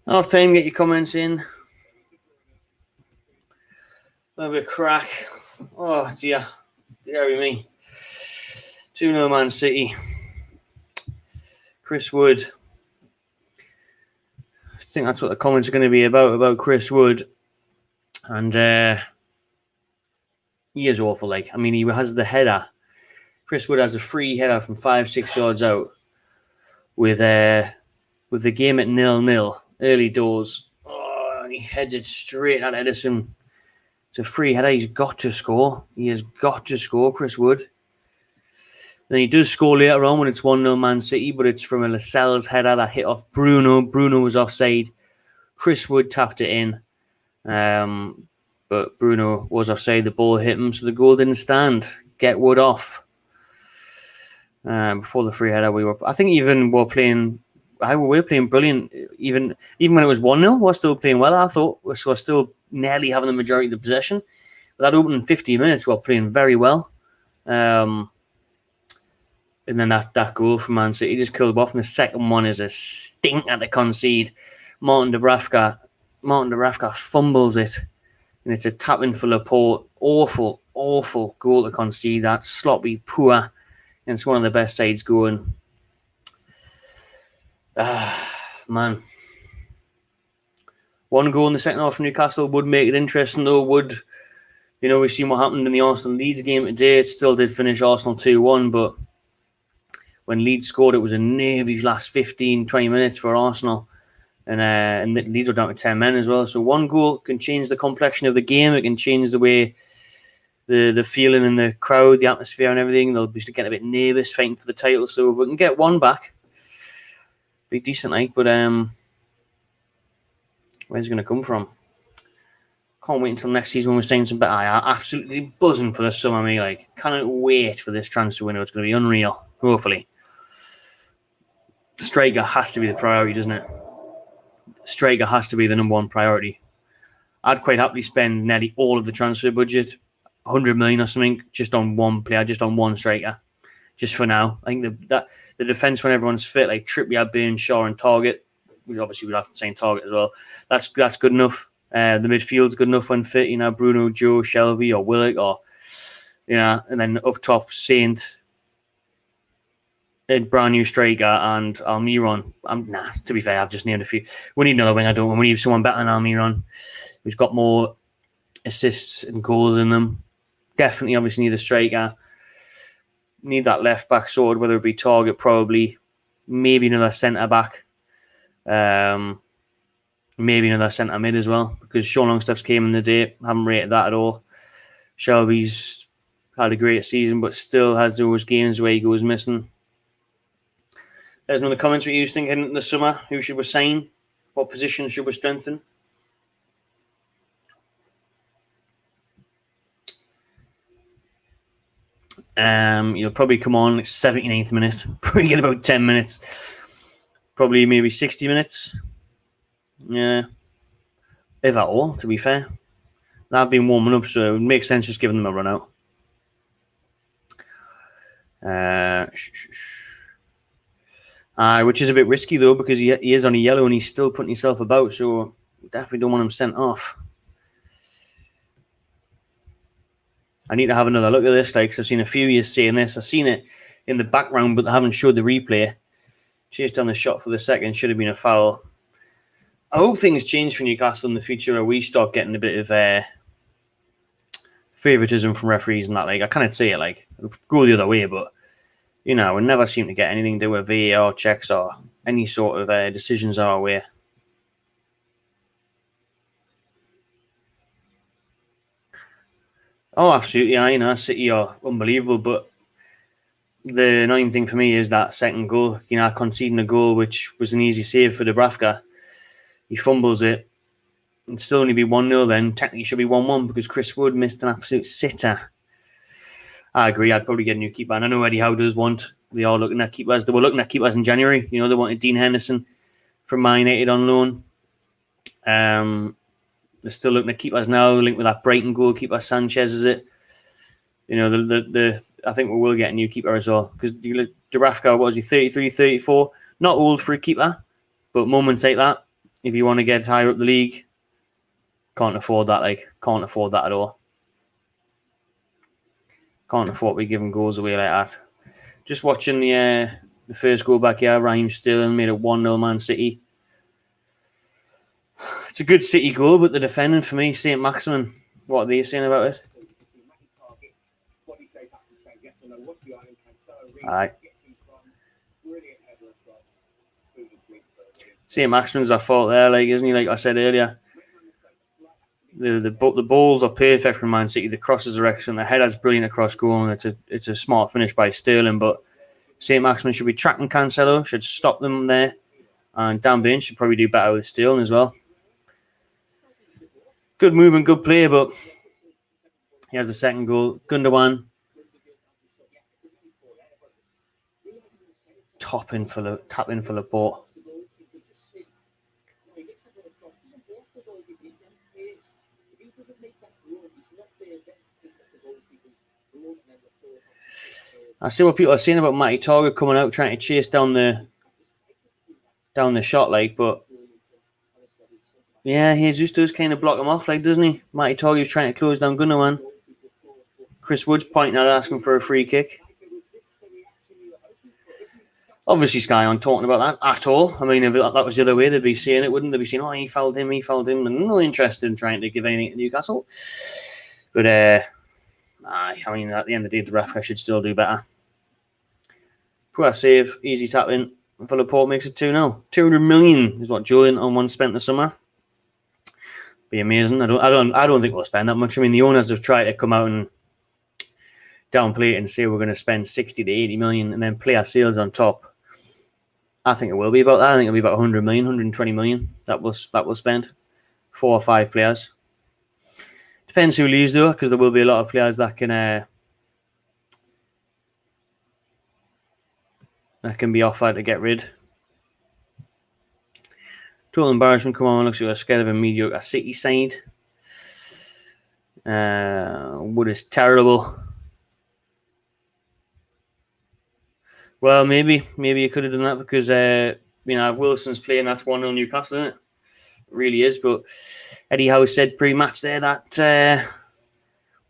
Half time, get your comments in. A little bit of crack. Oh, dear. Dear me. 2-0 Man City. Chris Wood. I think that's what the comments are going to be about Chris Wood. And he is awful. Like, I mean, he has the header. Chris Wood has a free header from 5-6 yards out with the game at 0-0, early doors. Oh, and he heads it straight at Edison. It's a free header. He's got to score. He has got to score, Chris Wood. Then he does score later on when it's 1-0 Man City, but it's from a Lascelles header that hit off Bruno. Bruno was offside. Chris Wood tapped it in. But Bruno was offside. The ball hit him, so the goal didn't stand. Get Wood off. Before the free header, we were playing brilliant. Even when it was 1-0, we're still playing well. I thought we're still nearly having the majority of the possession. But that opening 50 minutes, we're playing very well. And then that goal from Man City just killed off. And the second one is a stinker to concede. Martin Dubravka fumbles it. And it's a tap-in for Laporte. Awful, awful goal to concede. That sloppy, poor. And it's one of the best sides going. Man. One goal in the second half from Newcastle would make it interesting, though. We've seen what happened in the Arsenal-Leeds game today. It still did finish Arsenal 2-1, but when Leeds scored, it was a Navy's last 15, 20 minutes for Arsenal. And Leeds were down to 10 men as well. So one goal can change the complexion of the game. It can change the way the feeling in the crowd, the atmosphere and everything. They'll be getting a bit nervous fighting for the title. So if we can get one back, be decent, like. But where's it going to come from? Can't wait until next season when we're saying some better. I'm absolutely buzzing for the summer, me. Like, cannot wait for this transfer window. It's going to be unreal, hopefully. Striker has to be the priority, doesn't it? Striker has to be the number one priority. I'd quite happily spend nearly all of the transfer budget, 100 million or something, just on one player, just on one striker, just for now. I think the defence, when everyone's fit, like Trippier, Burn, Shaw and Target, which obviously we'd have to say Target as well, that's good enough. The midfield's good enough when fit, Bruno, Joe, Shelby or Willock, or and then up top, Saint, a brand new striker, and Almiron. To be fair, I've just named a few. We need another winger, don't we? We need someone better than Almiron, who's got more assists and goals in them. Definitely, obviously, need a striker. Need that left back sword, whether it be Target, probably. Maybe another centre back. Maybe another centre mid as well, because Sean Longstaff's came in the day. Haven't rated that at all. Shelby's had a great season, but still has those games where he goes missing. There's another comments we use thinking in the summer. Who should we sign? What positions should we strengthen? You'll probably come on 79th minute. Probably get about 10 minutes. Probably maybe 60 minutes. Yeah. If at all, to be fair. They've been warming up, so it would make sense just giving them a run out. Which is a bit risky, though, because he is on a yellow and he's still putting himself about, so definitely don't want him sent off. I need to have another look at this, because I've seen a few years saying this. I've seen it in the background, but they haven't showed the replay. Chased on the shot for the second, should have been a foul. I hope things change for Newcastle in the future, where we start getting a bit of favouritism from referees and that. I can't say it, go the other way, but, we never seem to get anything to do with VAR checks or any sort of decisions our way. Oh, absolutely. City are unbelievable, but the annoying thing for me is that second goal, conceding a goal, which was an easy save for Dubravka. He fumbles it. It'd still only be 1-0 then. Technically should be 1-1 because Chris Wood missed an absolute sitter. I agree. I'd probably get a new keeper. And I know Eddie Howe does want. They are looking at keepers. They were looking at keepers in January. They wanted Dean Henderson from Man United on loan. They're still looking at keepers now, linked with that Brighton goalkeeper, Sanchez, is it? I think we will get a new keeper as well. Because Dubravka, what was he, 33, 34? Not old for a keeper, but moments like that, if you want to get higher up the league, can't afford that, can't afford that at all. Can't afford to be giving goals away like that. Just watching the first goal back here, Raheem Sterling made it 1-0 Man City. It's a good City goal, but the defending for me, St. Maximin, what are they saying about it? Aye. St. Maximin's at fault there, isn't he? Like I said earlier, the balls are perfect from Man City. The crosses are excellent. The header's brilliant across goal, and it's a smart finish by Sterling. But St. Maximin should be tracking Cancelo, should stop them there, and Dan Burn should probably do better with Sterling as well. Good movement, good play, but he has the second goal. Gundogan tapping for the ball. I see what people are saying about Matty Target coming out trying to chase down the shot, but yeah, Jesus does kind of block him off, doesn't he? Matty Target's trying to close down Gundogan. Chris Wood's pointing out, asking for a free kick. Obviously, Sky aren't talking about that at all. I mean, if that was the other way, they'd be saying it, wouldn't they? Be saying, "Oh, he fouled him," and not interested in trying to give anything to Newcastle. But I mean, at the end of the day, the ref should still do better. Poor save, easy tap in. For Laporte makes it 2-0. 200 million is what Julian on one spent the summer. Be amazing. I don't think we'll spend that much. I mean, the owners have tried to come out and downplay it and say we're going to spend 60 to 80 million and then play our sales on top. I think it will be about that. I think it'll be about 100 million, 120 million that we'll spend. 4 or 5 players. Depends who leaves though, because there will be a lot of players that can be offered to get rid. Total embarrassment. Come on, looks like we're scared of a mediocre City side. Wood is terrible. Well, maybe you could have done that because Wilson's playing. That's 1-0 Newcastle, isn't it? It really is. But Eddie Howe said pre-match there that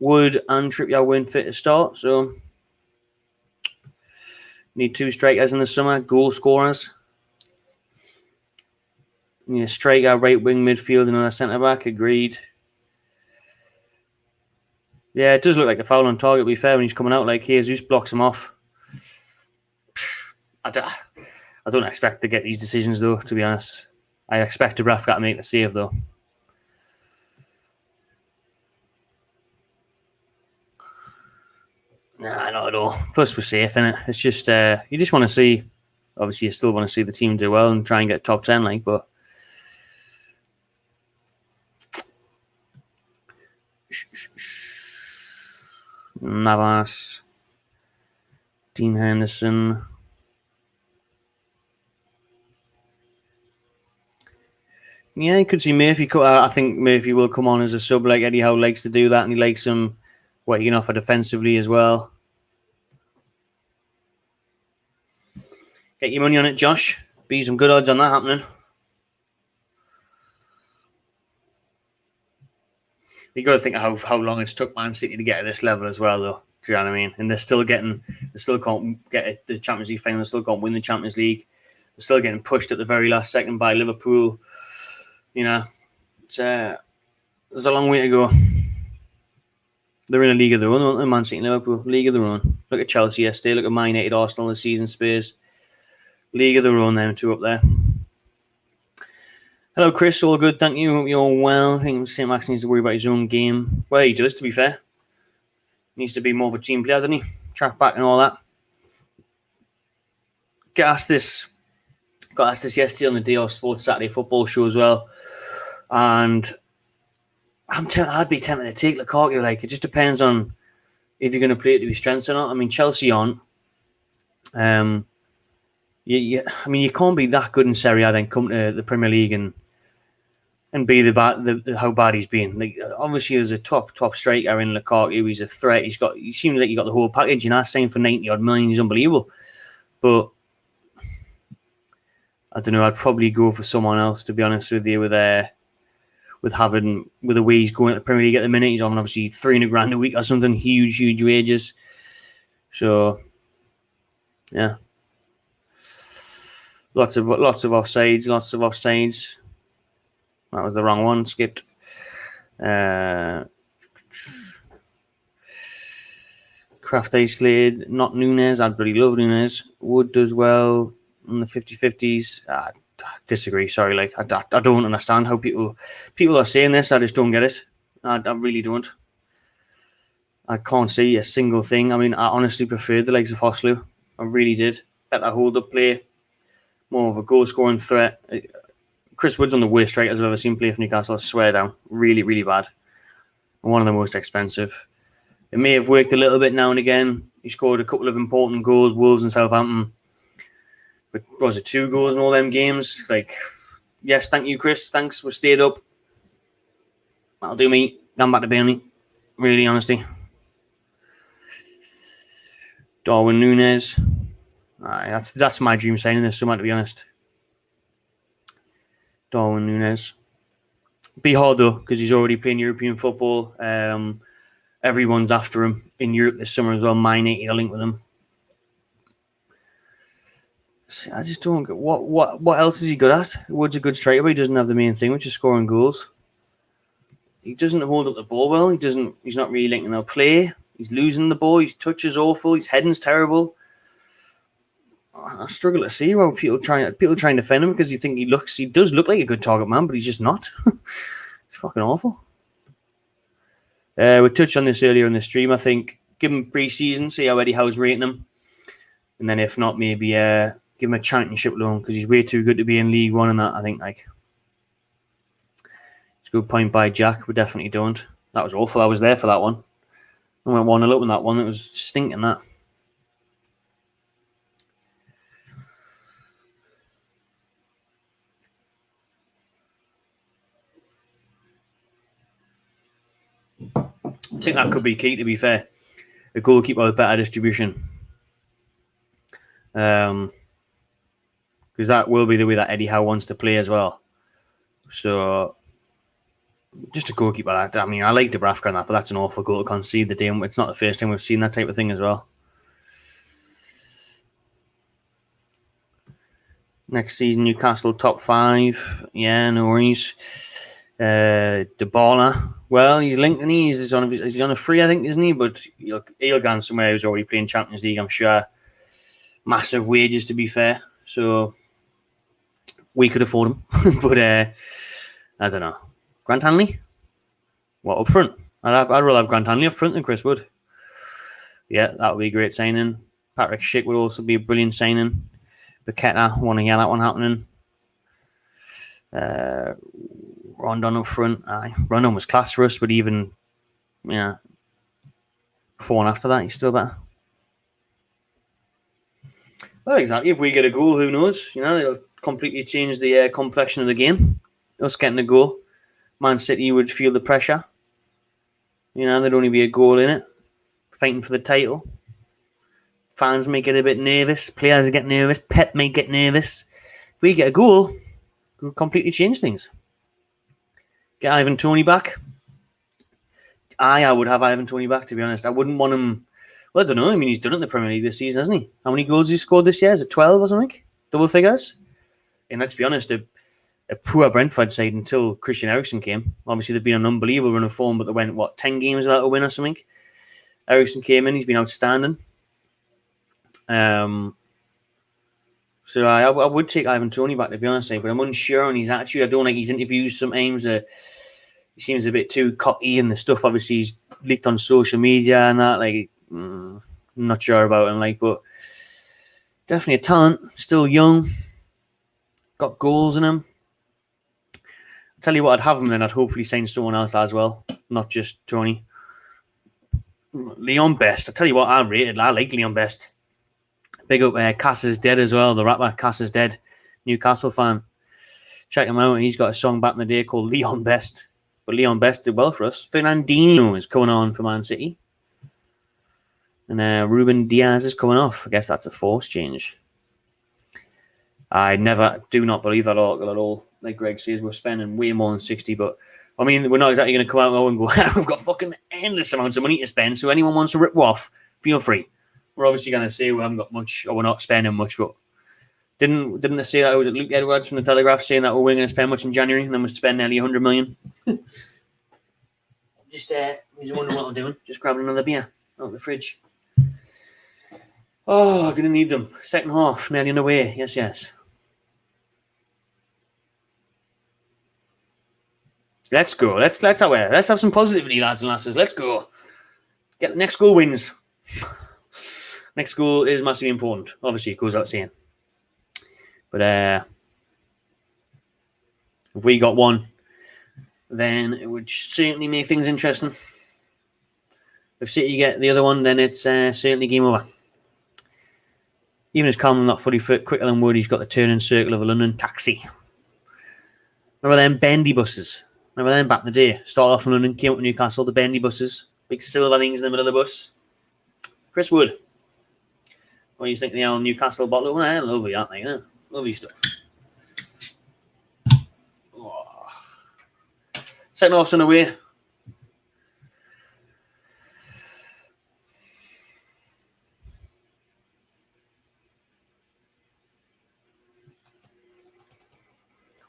Wood and Trippier weren't fit to start, so need 2 strikers in the summer, goal scorers. Need a striker, right wing, midfield, and a centre back. Agreed. Yeah, it does look like a foul on Target. To be fair, when he's coming out Jesus blocks him off. I don't expect to get these decisions though. To be honest, I expect Dubravka to make the save though. Nah, not at all. Plus, we're safe, innit? It's just you just want to see Obviously, you still want to see the team do well and try and get top 10, like, but Navas, Dean Henderson. Yeah, you could see Murphy. I think Murphy will come on as a sub, like Eddie Howe likes to do that, and he likes him what he can offer defensively as well. Get your money on it, Josh. Be some good odds on that happening. You got to think of how long it's took Man City to get to this level as well, though. Do you know what I mean? And they still can't get the Champions League final. They still can't win the Champions League. They're still getting pushed at the very last second by Liverpool. You know, there's a long way to go. They're in a league of their own, aren't they? Man City and Liverpool, league of their own. Look at Chelsea yesterday. Look at Man United, Arsenal this season, Spurs. League of their own, them two up there. Hello, Chris. All good, thank you. Hope you're well. I think St. Max needs to worry about his own game. Well, he does, to be fair. Needs to be more of a team player, doesn't he? Track back and all that. Got asked this yesterday on the DR Sports Saturday football show as well. And I'd be tempted to take Lukaku. Like, it just depends on if you're going to play it to his strengths or not. I mean, Chelsea aren't. You can't be that good in Serie A then come to the Premier League and be how bad he's been. Like, obviously, there's a top striker in Lukaku. He's a threat. He seems like he got the whole package. You know, saying for 90 odd million, he's unbelievable. But I don't know. I'd probably go for someone else, to be honest with you. With the way he's going at the Premier League at the minute, he's on obviously 300 grand a week or something. Huge wages. So yeah, lots of offsides. That was the wrong one. Skipped. Kraft Slade, not Nunes. I'd really love Nunes. Wood does well in the 50-50s. I disagree. Sorry, like I don't understand how people are saying this. I just don't get it. I really don't. I can't see a single thing. I mean, I honestly preferred the likes of Hoslu. I really did. Better hold-up play. More of a goal-scoring threat. Chris Wood's on the worst strikers I've ever seen play for Newcastle. I swear down. Really, really bad. And one of the most expensive. It may have worked a little bit now and again. He scored a couple of important goals, Wolves and Southampton. But was it 2 goals in all them games? Like, yes, thank you, Chris. Thanks. We stayed up. That'll do me. Gone back to Burnley. Really, honestly. Darwin Nunes. That's my dream signing this summer, to be honest. Darwin Nunes. Be hard though, because he's already playing European football. Everyone's after him in Europe this summer as well. Man United a link with him. I just don't get what else is he good at? Wood's a good striker, but he doesn't have the main thing, which is scoring goals. He doesn't hold up the ball well. He's not really linking up play. He's losing the ball. His touch is awful. His heading's terrible. I struggle to see how people try and defend him because you think he does look like a good target man, but he's just not. It's fucking awful. We touched on this earlier in the stream. I think give him pre-season, see how Eddie Howe's rating him, and then if not, maybe give him a championship loan because he's way too good to be in League One. And that I think it's a good point by Jack. We definitely don't. That was awful. I was there for that one. I went 1-0 up in that one. It was stinking that. I think that could be key, to be fair. A goalkeeper with better distribution. Because that will be the way that Eddie Howe wants to play as well. So, just a goalkeeper. I mean, I like Dubravka and that, but that's an awful goal to concede the day. It's not the first time we've seen that type of thing as well. Next season, Newcastle top 5. Yeah, no worries. Dybala. Well, he's linked and he's on a free, I think, isn't he? But he'll go somewhere who's already playing Champions League, I'm sure. Massive wages, to be fair. So we could afford him. But I don't know. Grant Hanley? What, up front? I'd rather have Grant Hanley up front than Chris Wood. Yeah, that would be a great signing. Patrick Schick would also be a brilliant signing. Paqueta, want to hear that one happening. Rondon up front. Rondon was class for us, but even before and after that, he's still better. Well, exactly. If we get a goal, who knows? They'll completely change the complexion of the game. Us getting a goal, Man City would feel the pressure. There'd only be a goal in it. Fighting for the title. Fans may get a bit nervous. Players get nervous. Pep may get nervous. If we get a goal, we'll completely change things. Get Ivan Toney back. I would have Ivan Toney back, to be honest. I wouldn't want him. Well, I don't know. I mean, he's done it in the Premier League this season, hasn't he? How many goals has he scored this year? Is it 12 or something? Double figures? And let's be honest, a poor Brentford side until Christian Eriksen came. Obviously, they've been an unbelievable run of form, but they went, 10 games without a win or something? Eriksen came in. He's been outstanding. So I would take Ivan Toney back, to be honest, but I'm unsure on his attitude. I don't like his interviews sometimes. He seems a bit too cocky, and the stuff obviously he's leaked on social media and that. I'm not sure about him, but definitely a talent. Still young, got goals in him. I'll tell you what, I'd have him, then I'd hopefully sign someone else as well, not just Toney. Leon Best. I tell you what, I like Leon Best. Big up Cass is Dead as well, the rapper Cass is Dead, Newcastle fan. Check him out. He's got a song back in the day called Leon Best. But Leon Best did well for us. Fernandinho is coming on for Man City. And Ruben Diaz is coming off. I guess that's a forced change. I do not believe that at all. Like Greg says, we're spending way more than 60. But, I mean, we're not exactly going to come out and go, we've got fucking endless amounts of money to spend. So anyone wants to rip off, feel free. We're obviously going to say we haven't got much, or we're not spending much, but didn't they say that? Was it Luke Edwards from the Telegraph saying that we're going to spend much in January and then we'll spend nearly 100 million? Just wondering what I'm doing. Just grabbing another beer out of the fridge. Oh, going to need them. Second half, nearly on the way. Yes. Let's go. Let's have some positivity, lads and lasses. Let's go. Get the next goal wins. Next goal is massively important. Obviously, it goes without saying. But if we got one, then it would certainly make things interesting. If City get the other one, then it's certainly game over. Even as Calm not fully fit, quicker than Wood, he's got the turning circle of a London taxi. Remember them bendy buses? Remember them back in the day? Started off from London, came up to Newcastle, the bendy buses. Big silver things in the middle of the bus. Chris Wood. What do you think of the old Newcastle bottle? Well, lovely, aren't they? Yeah? Lovely stuff. Oh. Second half's on the way.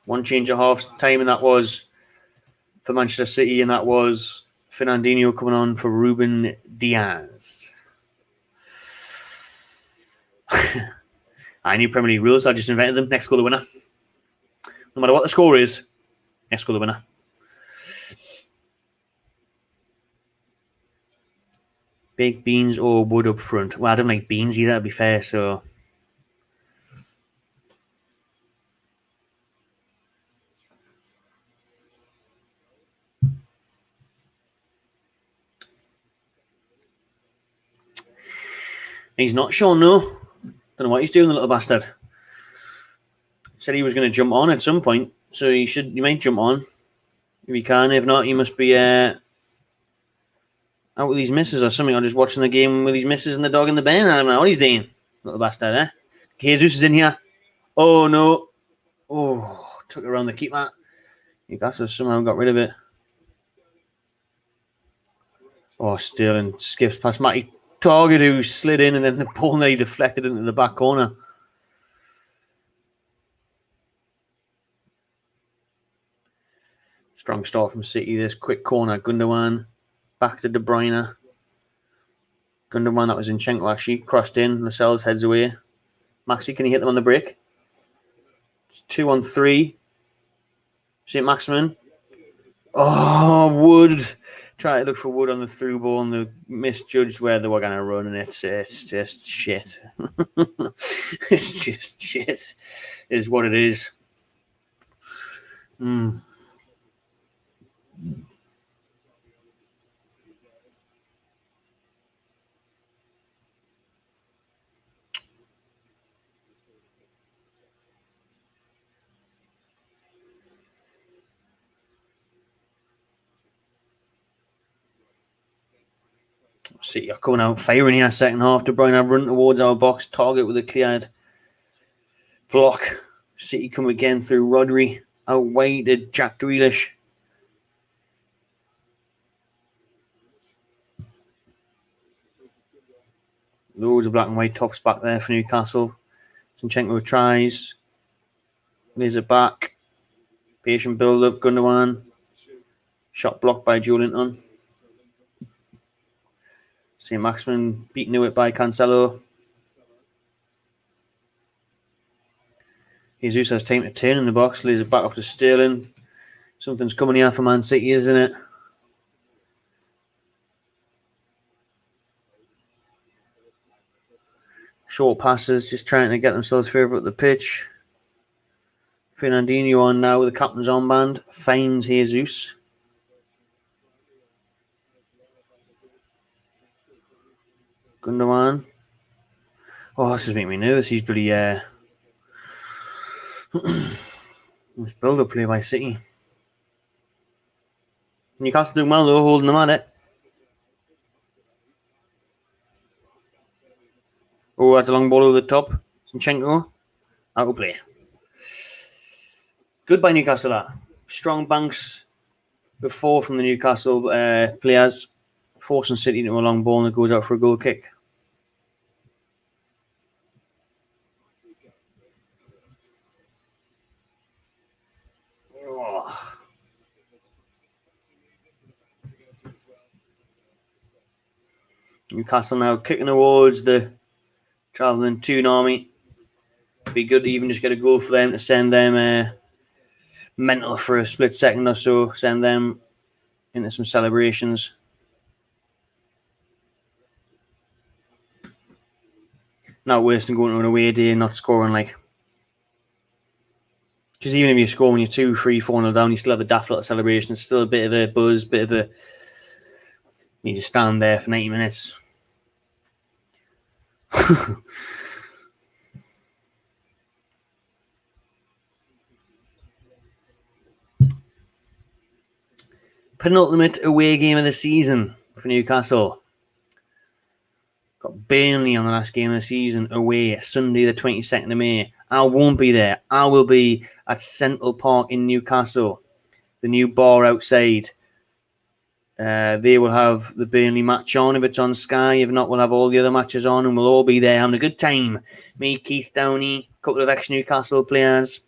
One change at half time, and that was for Manchester City, and that was Fernandinho coming on for Ruben Diaz. I knew Premier League rules, so I just invented them. Next goal the winner. No matter what the score is, next goal the winner. Baked beans or Wood up front. Well, I don't like beans either, to be fair, so... He's not sure, no. Don't know what he's doing, the little bastard. Said he was going to jump on at some point, so he might jump on. If he can, if not, he must be out with his missus or something, or just watching the game with his missus and the dog in the bin. I don't know what he's doing. Little bastard, eh? Jesus is in here. Oh, no. Oh, took it around the keeper. Newcastle somehow got rid of it. Oh, Sterling skips past Matty Target, who slid in, and then the ball nearly deflected into the back corner. Strong start from City. This quick corner. Gundogan back to De Bruyne. Gundogan, that was in Zinchenko actually. Crossed in. Lascelles heads away. Maxi, can he hit them on the break? It's 2-on-3. St. Maximin. Oh, Wood Try to look for Wood on the through ball and they misjudged where they were going to run, and it's just shit. It's just shit, is what it is. City are coming out firing here second half. De Bruyne have run towards our box. Target with a cleared block. City come again through Rodri. Out wide to Jack Grealish. Loads of black and white tops back there for Newcastle. Zinchenko tries. Lays it back. Patient build up. Gundogan. Shot blocked by Joelinton. St. Maximin beaten to it by Cancelo. Jesus has time to turn in the box. Lays it back off to Sterling. Something's coming here for Man City, isn't it? Short passes, just trying to get themselves further up the pitch. Fernandinho on now with the captain's armband. Finds Jesus. Gundogan. Oh, this is making me nervous. He's bloody this build-up play by City. Newcastle doing well though, holding them at it. Oh, that's a long ball over the top. Zinchenko. Out of play. Good by Newcastle, that. Strong banks before from the Newcastle players, forcing City into a long ball and it goes out for a goal kick. Oh. Newcastle now kicking towards the travelling Toon army. Be good to even just get a goal for them to send them mental for a split second or so, send them into some celebrations. Not worse than going to an away day and not scoring, like. Because even if you score when you're 2, 3, 4-0 down, you still have the daft little celebration. It's still a bit of a buzz, bit of a. You just stand there for 90 minutes. Penultimate away game of the season for Newcastle. Got Burnley on the last game of the season away, Sunday the 22nd of May. I won't be there. I will be at Central Park in Newcastle. The new bar outside. They will have the Burnley match on if it's on Sky. If not, we'll have all the other matches on and we'll all be there having a good time. Me, Keith Downey, a couple of ex-Newcastle players.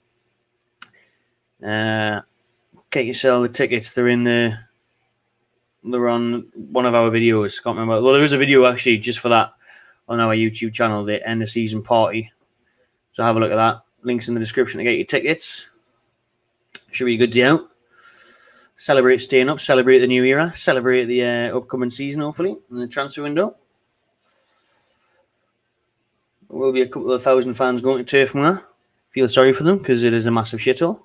Get yourself the tickets. They're on one of our videos. Can't remember. Well, there is a video actually just for that on our YouTube channel, the end of season party. So have a look at that. Links in the description to get your tickets. Should be a good deal. Celebrate staying up, celebrate the new era, celebrate the upcoming season, hopefully, in the transfer window. There will be a couple of thousand fans going to Turf Moor. Feel sorry for them because it is a massive shithole.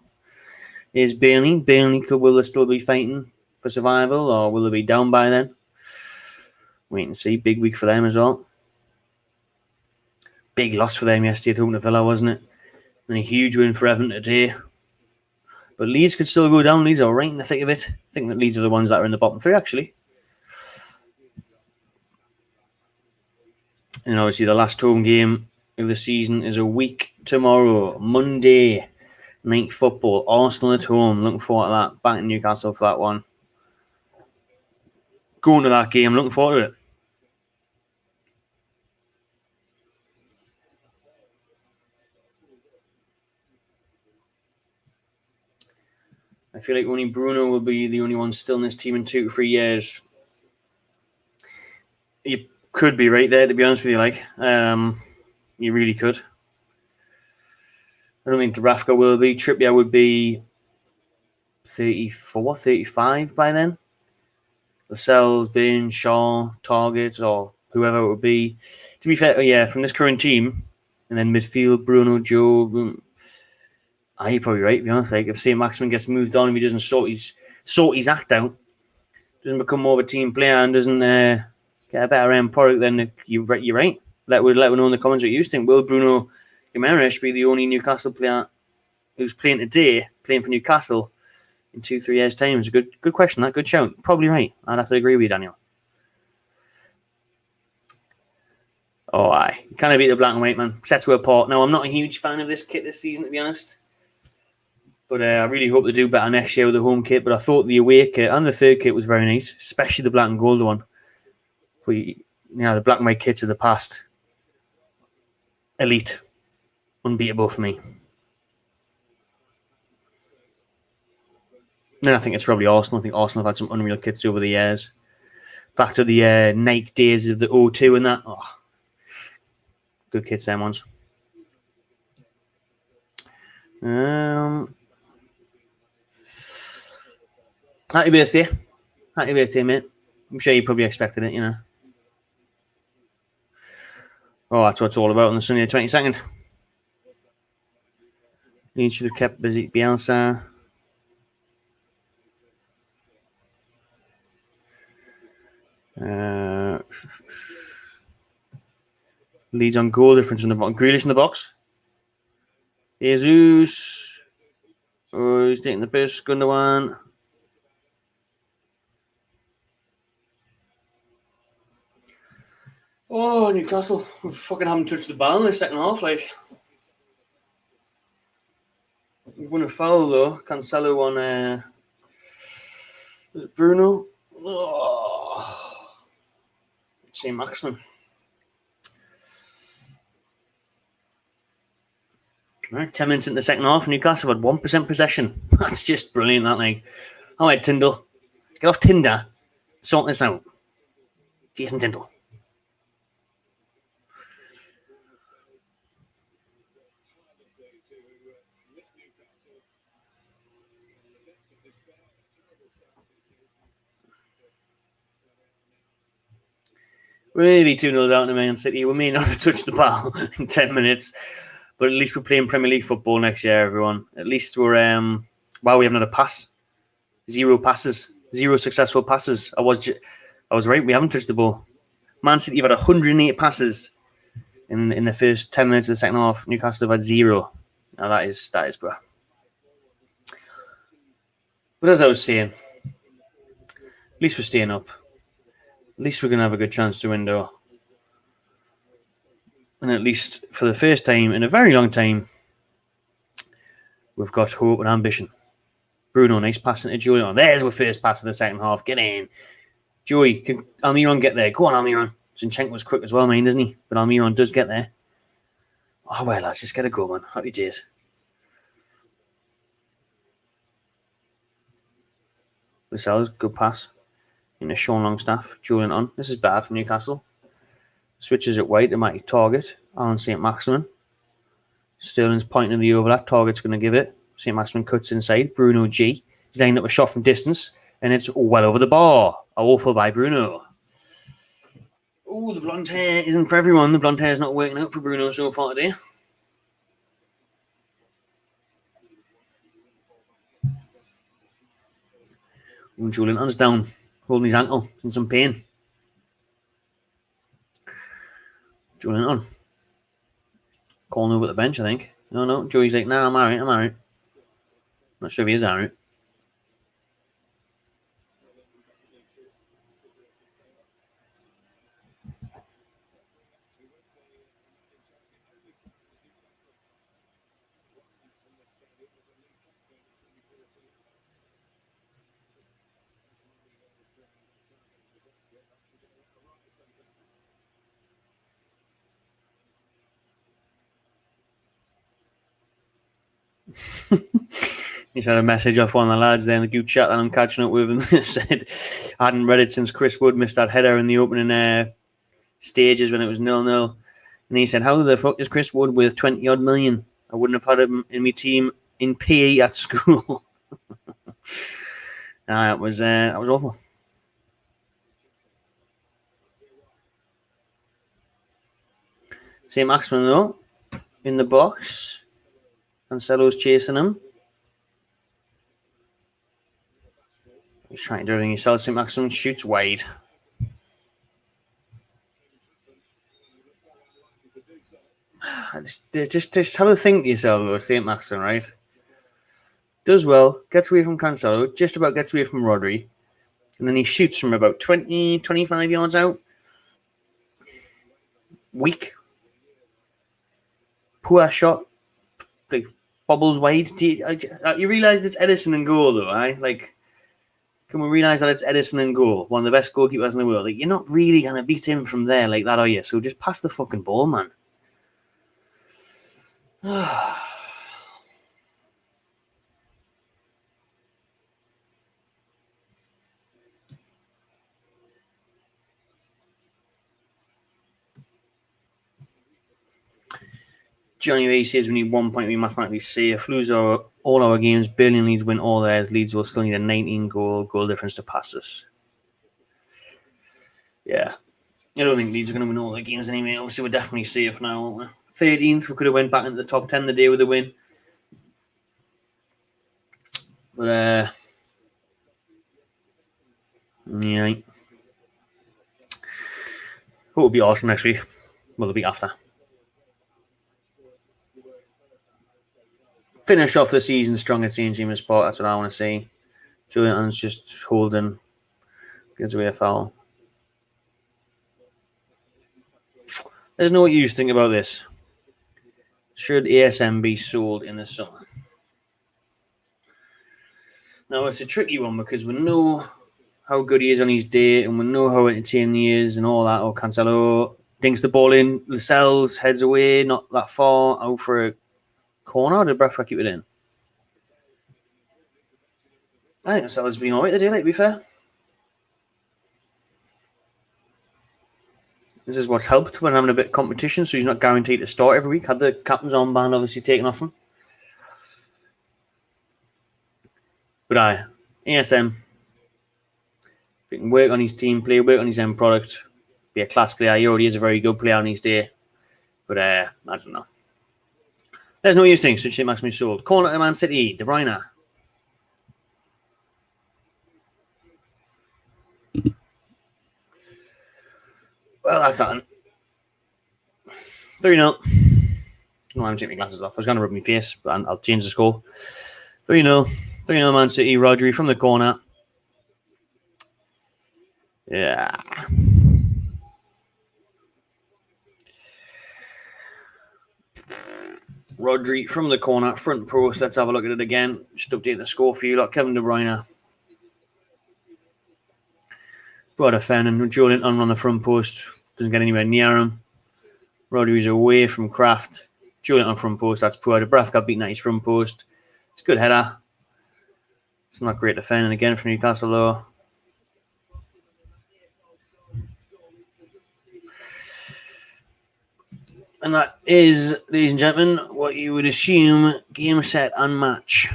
Is Burnley. Will they still be fighting for survival or will they be down by then? Wait and see. Big week for them as well. Big loss for them yesterday at home to Villa, wasn't it? And a huge win for Everton today. But Leeds could still go down. Leeds are right in the thick of it. I think that Leeds are the ones that are in the bottom 3, actually. And obviously the last home game of the season is a week tomorrow, Monday night football. Arsenal at home. Looking forward to that. Back in Newcastle for that one. Going to that game. Looking forward to it. I feel like only Bruno will be the only one still in this team in 2 to 3 years. You could be right there, to be honest with you. You really could. I don't think Dubravka will be. Trippier would be 34, 35 by then. Lascelles, Bain, Shaw, Target, or whoever it would be. To be fair, yeah, from this current team, and then midfield, Bruno, Joe. You're probably right, to be honest. Like, if St. Maximin gets moved on, if he doesn't sort his act out, doesn't become more of a team player, and doesn't get a better end product, then you're right. Let me know in the comments what you think. Will Bruno Guimaraes be the only Newcastle player who's playing today, playing for Newcastle in 2-3 years' time? It's a good question. That good shout. Probably right. I'd have to agree with you, Daniel. Oh, aye. You can't beat the black and white, man. Sets you apart. Now, I'm not a huge fan of this kit this season, to be honest. But I really hope they do better next year with the home kit. But I thought the away kit and the third kit was very nice, especially the black and gold one. But, the black and white kits of the past. Elite. Unbeatable for me. Then I think it's probably Arsenal. I think Arsenal have had some unreal kits over the years. Back to the Nike days of the 02 and that. Oh, good kits, them ones. Happy birthday. Happy birthday, mate. I'm sure you probably expected it, Oh, that's what it's all about on the Sunday the 22nd. You should have kept busy. Bielsa. Leads on goal difference in the box. Grealish in the box. Jesus. Oh, he's taking the piss. Gundogan. Oh, Newcastle. We fucking haven't touched the ball in the second half. Like, we've won a foul though. Cancelo on. Was it Bruno? Oh. St. Maximin. Right, 10 minutes in the second half, Newcastle had 1% possession. That's just brilliant, that, like. All right, Tyndall. Let's get off Tinder. Sort this out. Jason Tyndall. Really 2-0 down to Man City. We may not have touched the ball in 10 minutes, but at least we're playing Premier League football next year, everyone. At least we're... we haven't had a pass. 0 passes. 0 successful passes. I was right. We haven't touched the ball. Man City have had 108 passes in the first 10 minutes of the second half. Newcastle have had 0. Now that is bro. But as I was saying, at least we're staying up. At least we're going to have a good chance to win, though. And at least for the first time in a very long time, we've got hope and ambition. Bruno, nice passing to Joey. There's our first pass in the second half. Get in. Joey, can Almiron get there? Go on, Almiron. Zinchenko's quick as well, man, isn't he? But Almiron does get there. Oh, well, lads, just get a go, man. Happy days. Lascelles, good pass. In a Sean Longstaff, Julian on. This is bad from Newcastle. Switches it wide to Matty Target. Alan St. Maximin. Sterling's pointing the overlap. Target's going to give it. St. Maximin cuts inside. Bruno G. He's lining up a shot from distance. And it's well over the bar. Awful by Bruno. Oh, the blonde hair isn't for everyone. The blonde hair is not working out for Bruno so far today. Oh, Julian On's down. Holding his ankle. He's in some pain. Julian on. Calling over at the bench, I think. No. Joey's like, nah, I'm alright. Not sure if he is alright. He's had a message off one of the lads there in the group chat that I'm catching up with, and said I hadn't read it since Chris Wood missed that header in the opening stages when it was 0-0. And he said, how the fuck is Chris Wood with 20 odd million? I wouldn't have had him in my team in PE at school. That was awful. St. Maximin, though, in the box. Cancelo's chasing him. He's trying to do everything himself. St. Maximin shoots wide. Just have a think to yourself, though, St. Maximin, right? Does well, gets away from Cancelo, just about gets away from Rodri, and then he shoots from about 20, 25 yards out. Weak. Poor shot. Like, bobbles wide. Do you realise it's Edison and goal, though, eh? Like, can we realise that it's Edison and goal? One of the best goalkeepers in the world. Like, you're not really going to beat him from there like that, are you? So just pass the fucking ball, man. January says we need 1 point to be mathematically safe. Lose all our games. Burnley and Leeds win all theirs. Leeds will still need a 19-goal difference to pass us. Yeah. I don't think Leeds are going to win all their games anyway. Obviously, we're definitely safe now, aren't we? 13th, we could have went back into the top 10 the day with a win. But, yeah. Hope it'll be awesome next week. Well, the week after. Finish off the season strong at St. James's Park. That's what I want to see. Julian's just holding. Gives away a foul. There's no what you think about this. Should ASM be sold in the summer? Now, it's a tricky one because we know how good he is on his day and we know how entertaining he is and all that. Or Cancelo dinks the ball in. Lascelles heads away, not that far, out for a corner. Or did Bradford keep it in? I think Lascelles has been alright today, to be fair. This is what's helped when having a bit of competition, so he's not guaranteed to start every week. Had the captain's armband obviously taken off him. But ASM, if he can work on his team play, work on his end product, be a class player. He already is a very good player on his day. But I don't know. There's no use things. Should St. Maximin sold. Corner to Man City, De Bruyne. Well, that's that. 3-0. No, I'm taking my glasses off. I was going to rub my face, but I'll change the score. 3-0. 3-0 Man City. Rodri from the corner. Yeah. Rodri from the corner. Front post. Let's have a look at it again. Just update the score for you. Like Kevin De Bruyne. Brought a fan and Julian on the front post. Doesn't get anywhere near him. Rodri's away from Kraft. Julian on front post. That's poor. De Bruyne got beaten at his front post. It's a good header. It's not great defending again from Newcastle, though. And that is, ladies and gentlemen, what you would assume game, set, and match.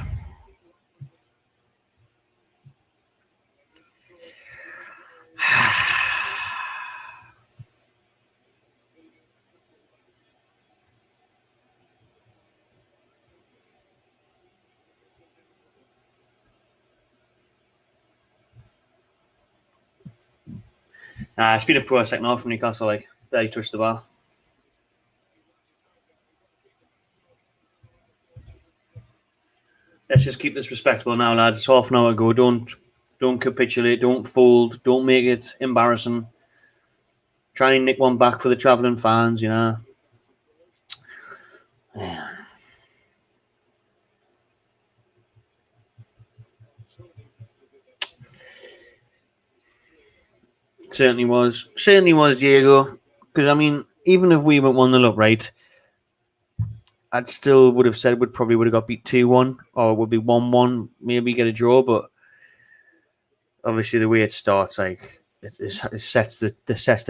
It's been a poor second half from Newcastle. Like, barely touched the ball. Let's just keep this respectable now, lads. It's half an hour ago. Don't capitulate. Don't fold. Don't make it embarrassing. Try and nick one back for the travelling fans, you know. Yeah. Certainly was, Diego. Because, I mean, even if we went 1-0 up, right, I'd still would have said would have got beat 2-1, or it would be 1-1, maybe get a draw. But obviously, the way it starts, like, it sets the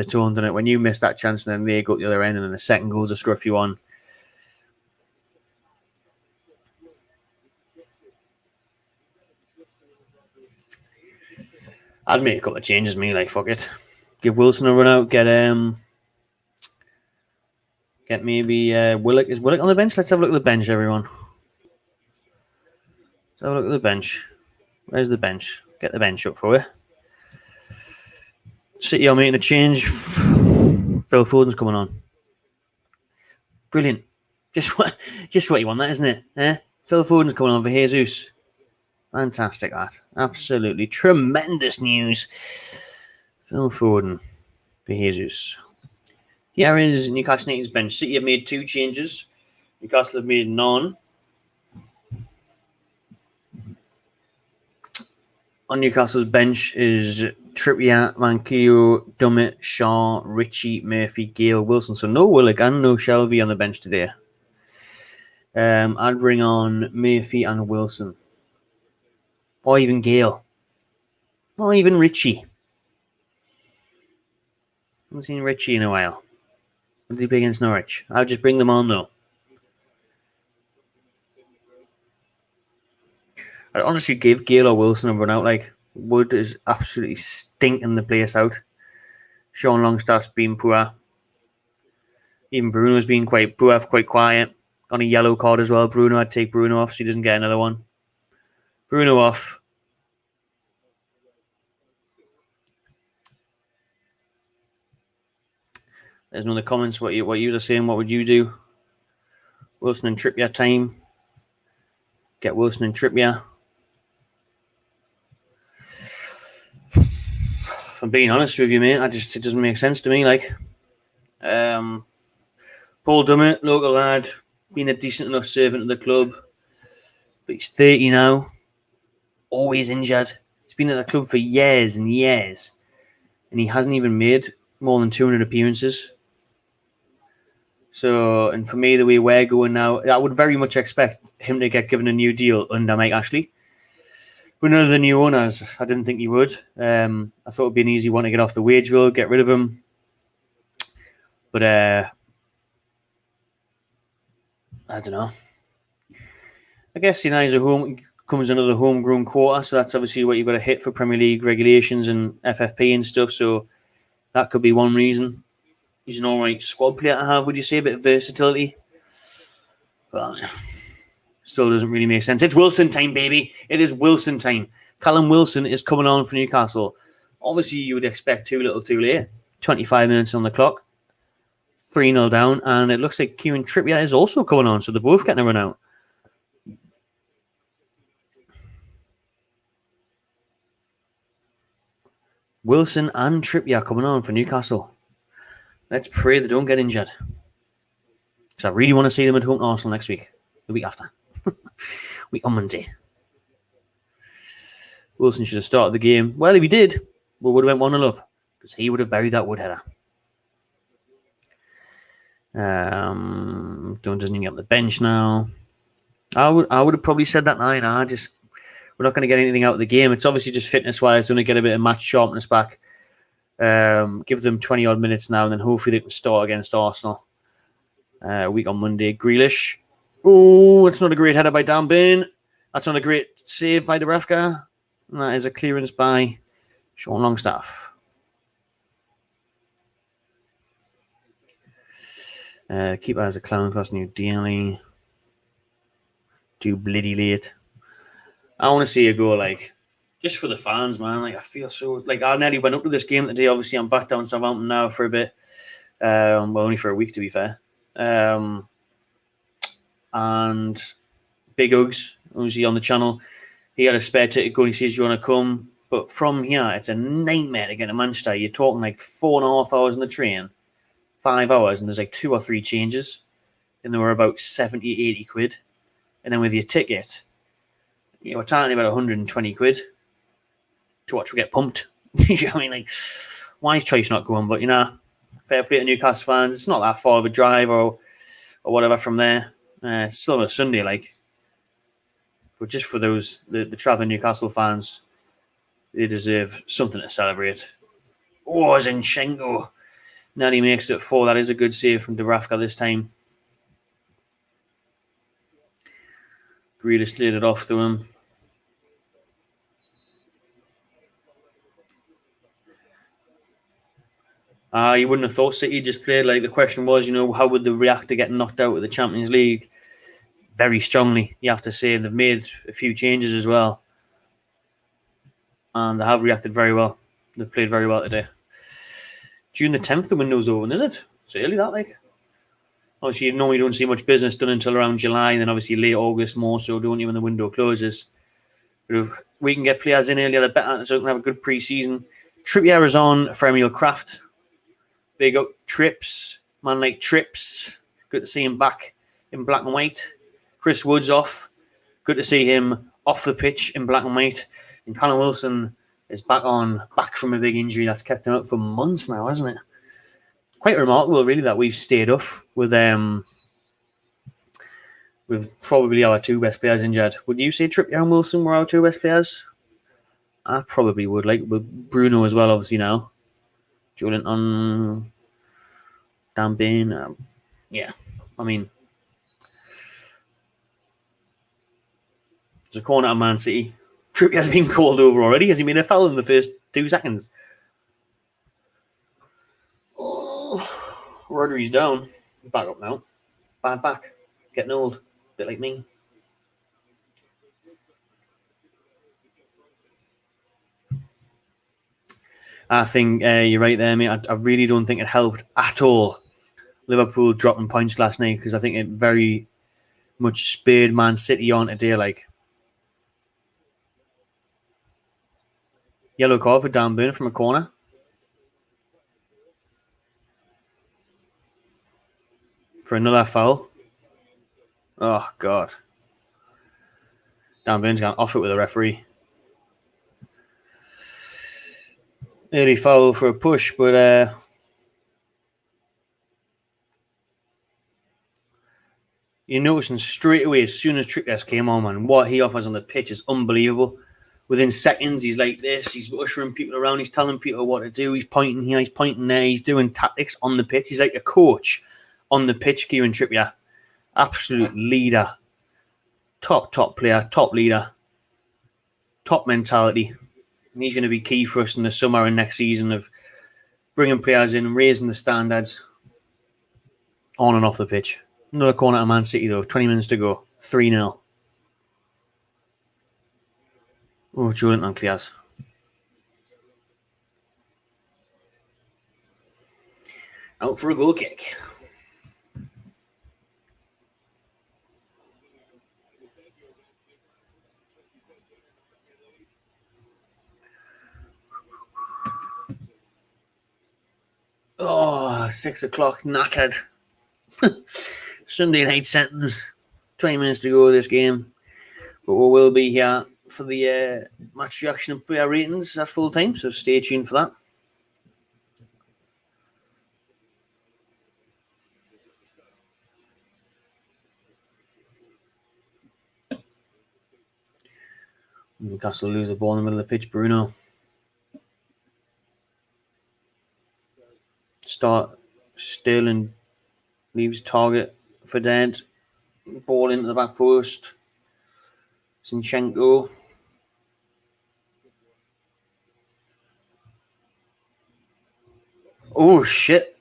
tone, doesn't it? When you miss that chance, and then they go to the other end, and then the second goal's a scruffy one. I'd make a couple of changes, me, like, fuck it. Give Wilson a run out, get Get maybe Willock. Is Willock on the bench? Let's have a look at the bench, everyone. Let's have a look at the bench. Where's the bench? Get the bench up for you. City are making a change. Phil Foden's coming on. Brilliant. Just what you want, that, isn't it? Phil Foden's coming on for Jesus. Fantastic, that. Absolutely tremendous news. Phil Foden for Jesus. Here is Newcastle United's bench. City have made 2 changes. Newcastle have made none. On Newcastle's bench is Trippier, Manquillo, Dummett, Shaw, Ritchie, Murphy, Gale, Wilson. So no Willock and no Shelby on the bench today. I'd bring on Murphy and Wilson. Or even Gale. Or even Ritchie. I haven't seen Ritchie in a while. What did he play against Norwich? I'll just bring them on though. I'd honestly give Gale or Wilson a run out. Like, Wood is absolutely stinking the place out. Sean Longstaff's been poor. Even Bruno's been quite poor, quite quiet. On a yellow card as well. Bruno, I'd take Bruno off so he doesn't get another one. Bruno off. There's no other comments. What you are saying? What would you do? Wilson and Trippier time. Get Wilson and Trippier. If I'm being honest with you, mate, it doesn't make sense to me. Like, Paul Dummett, local lad, been a decent enough servant of the club, but he's 30 now, always injured. He's been at the club for years and years, and he hasn't even made more than 200 appearances. So, and for me, the way we're going now, I would very much expect him to get given a new deal under Mike Ashley. But none of the new owners, I didn't think he would. I thought it would be an easy one to get off the wage bill, get rid of him. But I don't know. I guess he's comes under the homegrown quota, so that's obviously what you've got to hit for Premier League regulations and FFP and stuff. So that could be one reason. He's an alright squad player to have, would you say? A bit of versatility. But still doesn't really make sense. It's Wilson time, baby. It is Wilson time. Callum Wilson is coming on for Newcastle. Obviously, you would expect too little too late. 25 minutes on the clock. 3-0 down. And it looks like Kieran Trippier is also coming on. So they're both getting a run out. Wilson and Trippier coming on for Newcastle. Let's pray they don't get injured. Because I really want to see them at home to Arsenal next week. The week after. Week on Monday. Wilson should have started the game. Well, if he did, we would have went 1-0 up. Because he would have buried that wood header. Doesn't even get on the bench now. I would have probably said that 9. We're not going to get anything out of the game. It's obviously just fitness-wise. Going to get a bit of match sharpness back. Give them 20-odd minutes now, and then hopefully they can start against Arsenal. Week on Monday. Grealish. Oh, it's not a great header by Dan Burn. That's not a great save by Dubravka. And that is a clearance by Sean Longstaff. Keeper has a clown across New Delhi. Too bloody late. I want to see a goal, like, just for the fans, man. Like, I feel so... Like, I nearly went up to this game today. Obviously, I'm back down Southampton now for a bit. Well, only for a week, to be fair. And Big Uggs, obviously on the channel, he had a spare ticket going. He says, you want to come? But from here, it's a nightmare to get to Manchester. You're talking like 4.5 hours on the train, 5 hours, and there's like 2 or 3 changes. And there were about 70, 80 quid. And then with your ticket, you know, we're talking about 120 quid to watch we get pumped. You know what I mean? Like, wise choice not going, but, you know, fair play to Newcastle fans. It's not that far of a drive or whatever from there. It's still on a Sunday, like. But just for those, the travelling Newcastle fans, they deserve something to celebrate. Oh, Zinchenko. Now he makes it 4. That is a good save from Dubravka this time. Grealish laid it off to him. You wouldn't have thought City just played. Like, the question was, how would they react to getting knocked out of the Champions League? Very strongly, you have to say. They've made a few changes as well, and they have reacted very well. They've played very well today. June the 10th, the window's open, is it? It's early, that, like. Obviously, you normally don't see much business done until around July, and then obviously late August more so, don't you, when the window closes. But if we can get players in earlier, the better, so we can have a good pre-season. Trippier is on for Emil Kraft. Big up Trips. Man like Trips. Good to see him back in black and white. Chris Wood's off. Good to see him off the pitch in black and white. And Connor Wilson is back from a big injury that's kept him out for months now, hasn't it? Quite remarkable, really, that we've stayed off with probably our two best players injured. Would you say Trippier and Wilson were our two best players? I probably would. Like, with Bruno as well, obviously, now. Julian on Dan Bain. Yeah, I mean, there's a corner at Man City. Trippier's been called over already. Has he made a foul in the first 2 seconds? Oh, Rodri's down. He's back up now. Bad back. Getting old. A bit like me. I think you're right there, mate. I really don't think it helped at all Liverpool dropping points last night, because I think it very much spurred Man City on today. Like, yellow card for Dan Burn from a corner. For another foul. Oh, God. Dan Burn's gone off it with a referee. Early foul for a push, but you're noticing straight away, as soon as Trippier came on, man, what he offers on the pitch is unbelievable. Within seconds, he's like this. He's ushering people around. He's telling people what to do. He's pointing here. He's pointing there. He's doing tactics on the pitch. He's like a coach on the pitch, Kieran Trippier. Absolute leader. Top player. Top leader. Top mentality. And he's going to be key for us in the summer and next season of bringing players in, raising the standards on and off the pitch. Another corner at Man City, though. 20 minutes to go. 3-0. Oh, Julian clears. Out for a goal kick. Oh, 6 o'clock, knackered. Sunday night sentence. 20 minutes to go of this game. But we will be here for the match reaction and player ratings at full time, so stay tuned for that. Newcastle lose the ball in the middle of the pitch. Bruno. Start. Sterling leaves target for dead. Ball into the back post. Zinchenko. Oh, shit.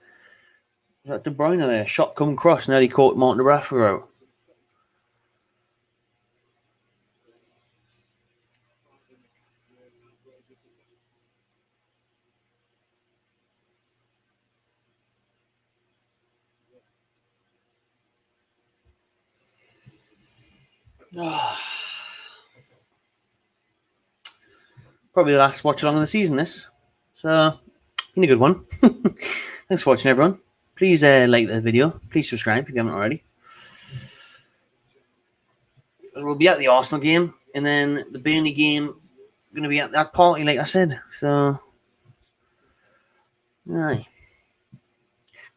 Is that De Bruyne there? Shot come cross. Nearly caught Martin de Braaffer out. Probably the last watch along of the season, this. So, been a good one. Thanks for watching, everyone. Please like the video. Please subscribe if you haven't already. We'll be at the Arsenal game, and then the Burnley game, going to be at that party, like I said. So, aye.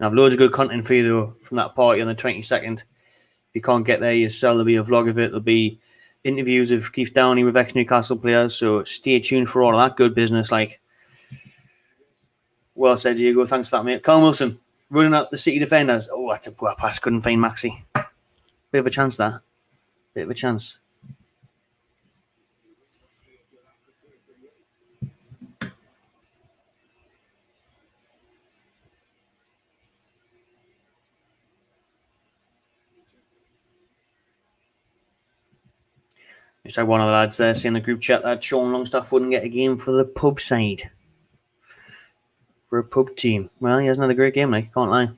I have loads of good content for you, though, from that party on the 22nd. If you can't get there yourself, there'll be a vlog of it. There'll be interviews of Keith Downey with ex-Newcastle players, so stay tuned for all of that good business. Like, well said, Diego. Thanks for that, mate. Callum Wilson running up the City defenders. Oh, that's a poor pass. Couldn't find Maxi. Bit of a chance there. Bit of a chance. Just had one of the lads there saying in the group chat that Sean Longstaff wouldn't get a game for the pub side. For a pub team. Well, he hasn't had a great game, like, can't lie.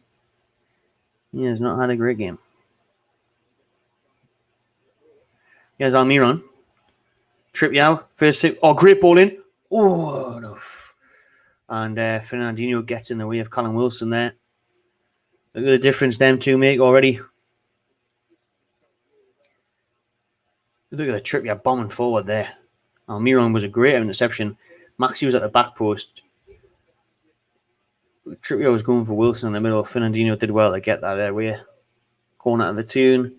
He has not had a great game. Here's Almiron. Trippier, first sip. Oh, great ball in. Oh, no. And Fernandinho gets in the way of Callum Wilson there. Look at the difference them two make already. Look at the Trippier bombing forward there. Almiron was a great interception. Maxi was at the back post. Trippier was going for Wilson in the middle. Fernandinho did well to get that away. Corner of the tune.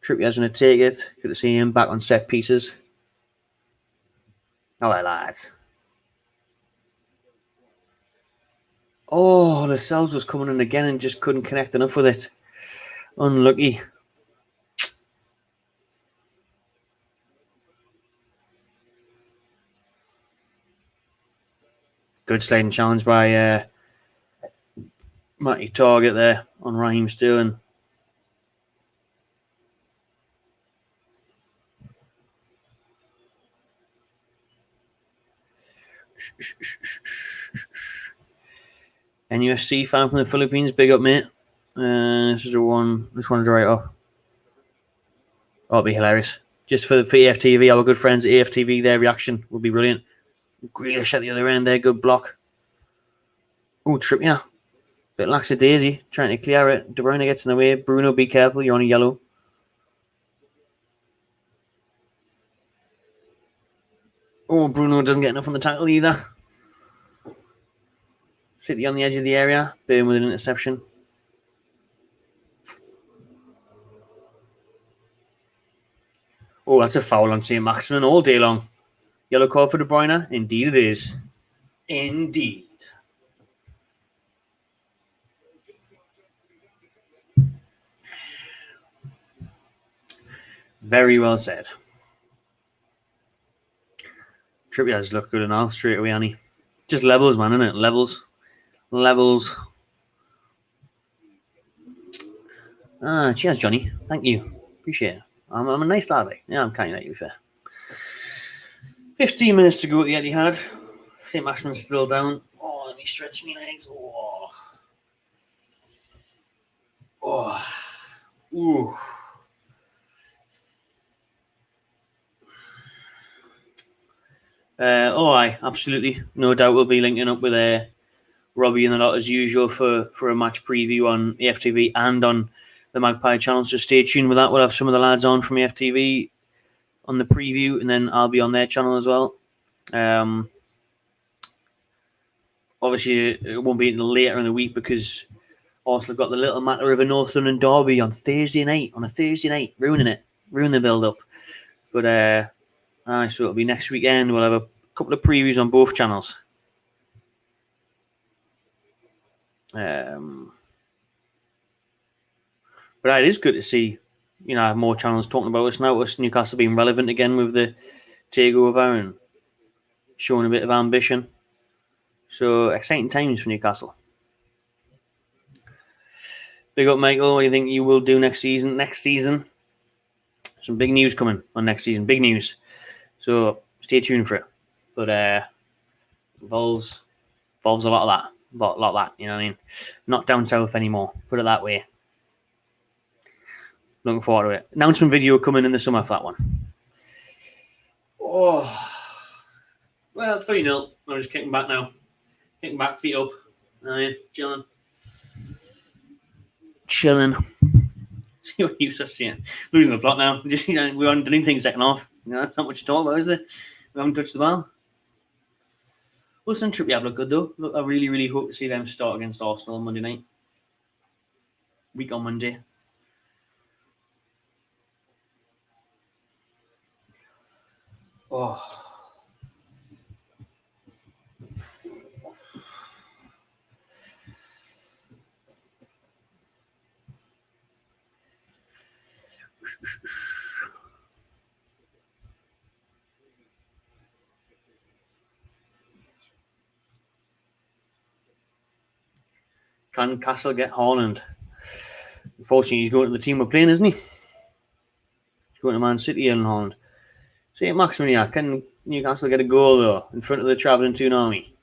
Trippier's going to take it. Good to see him back on set pieces. All right, lads. Oh, the Cells was coming in again and just couldn't connect enough with it. Unlucky. Good sliding challenge by Matty Target there on Raheem Sterling. NUFC fan from the Philippines, big up, mate. This is the one. This one's right off. Oh, it'll be hilarious. Just for EFTV, our good friends at EFTV, their reaction will be brilliant. Grealish at the other end there, good block. Oh, Trippier. Bit lackadaisy, trying to clear it. De Bruyne gets in the way. Bruno, be careful, you're on a yellow. Oh, Bruno doesn't get enough on the tackle either. City on the edge of the area. Burn with an interception. Oh, that's a foul on St. Maximin all day long. Yellow card for De Bruyne? Indeed it is. Indeed. Very well said. Trippier's look good enough straight away, Annie. Just levels, man, isn't it? Levels. Cheers, Johnny. Thank you. Appreciate it. I'm a nice lad. Yeah, I'm kind of, to be fair. 15 minutes to go at the Etihad. St. Maximin's still down. Oh, let me stretch my legs. Ooh. Aye, absolutely. No doubt we'll be linking up with Robbie and the lot as usual for a match preview on EFTV and on the Magpie channel. So stay tuned with that. We'll have some of the lads on from EFTV on the preview, and then I'll be on their channel as well. Obviously, it won't be until later in the week because Arsenal have got the little matter of a North London derby on a Thursday night, ruining the build-up. But so it'll be next weekend. We'll have a couple of previews on both channels. But it is good to see, more channels talking about us now. Us Newcastle being relevant again with the takeover and showing a bit of ambition. So exciting times for Newcastle. Big up, Michael. What do you think you will do next season? Some big news coming on next season. Big news. So stay tuned for it. But involves a lot of that. A lot of that, you know what I mean? Not down south anymore. Put it that way. Looking forward to it. Announcement video coming in the summer for that one. Oh. Well, 3-0. I'm just kicking back now. Kicking back, feet up. Chilling. See what you just saying. Losing the plot now. We haven't done anything second half. That's not much to talk about, is there? We haven't touched the ball. Wilson Trippier have looked good though. Look, I really, really hope to see them start against Arsenal on Monday night. Week on Monday. Oh. Can Castle get Haaland? Unfortunately, he's going to the team we're playing, isn't he? He's going to Man City and Haaland. St. Maximilian, can Newcastle get a goal though in front of the travelling Toon Army?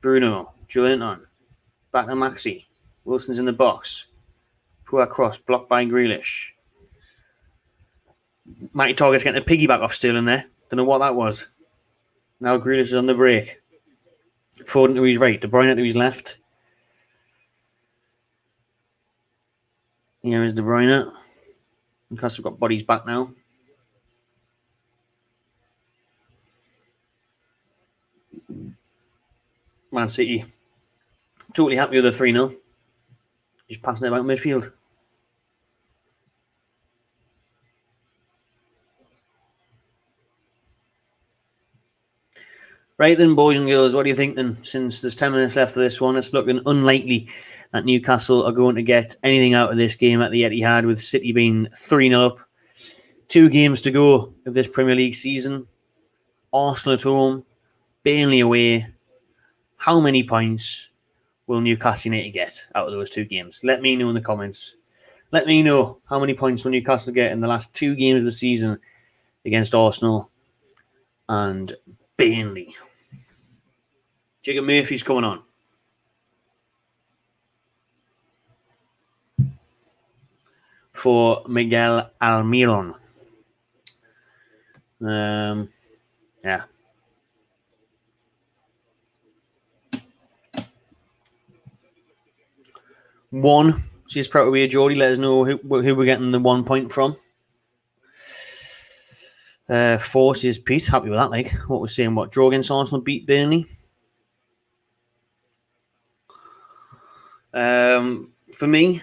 Bruno, Joelinton, back to Maxi. Wilson's in the box. Poor cross, blocked by Grealish. Matty Target's getting a piggyback off Sterling there. Don't know what that was. Now Grealish is on the break. Foden to his right, De Bruyne to his left. Here is De Bruyne. Newcastle got bodies back now. Man City. Totally happy with the 3-0. Just passing it about midfield. Right then, boys and girls, what do you think then? Since there's 10 minutes left of this one, it's looking unlikely that Newcastle are going to get anything out of this game at the Etihad, with City being 3-0 up. 2 games to go of this Premier League season. Arsenal at home, Burnley away. How many points will Newcastle need to get out of those 2 games? Let me know in the comments. Let me know how many points will Newcastle get in the last 2 games of the season against Arsenal and Burnley. Jacob Murphy's coming on. For Miguel Almiron. Yeah. One. She's proud to be a Geordie. Let us know who we're getting the 1 point from. 4 says Pete. Happy with that, like. What we're saying, what? Draw against Arsenal, beat Burnley. For me,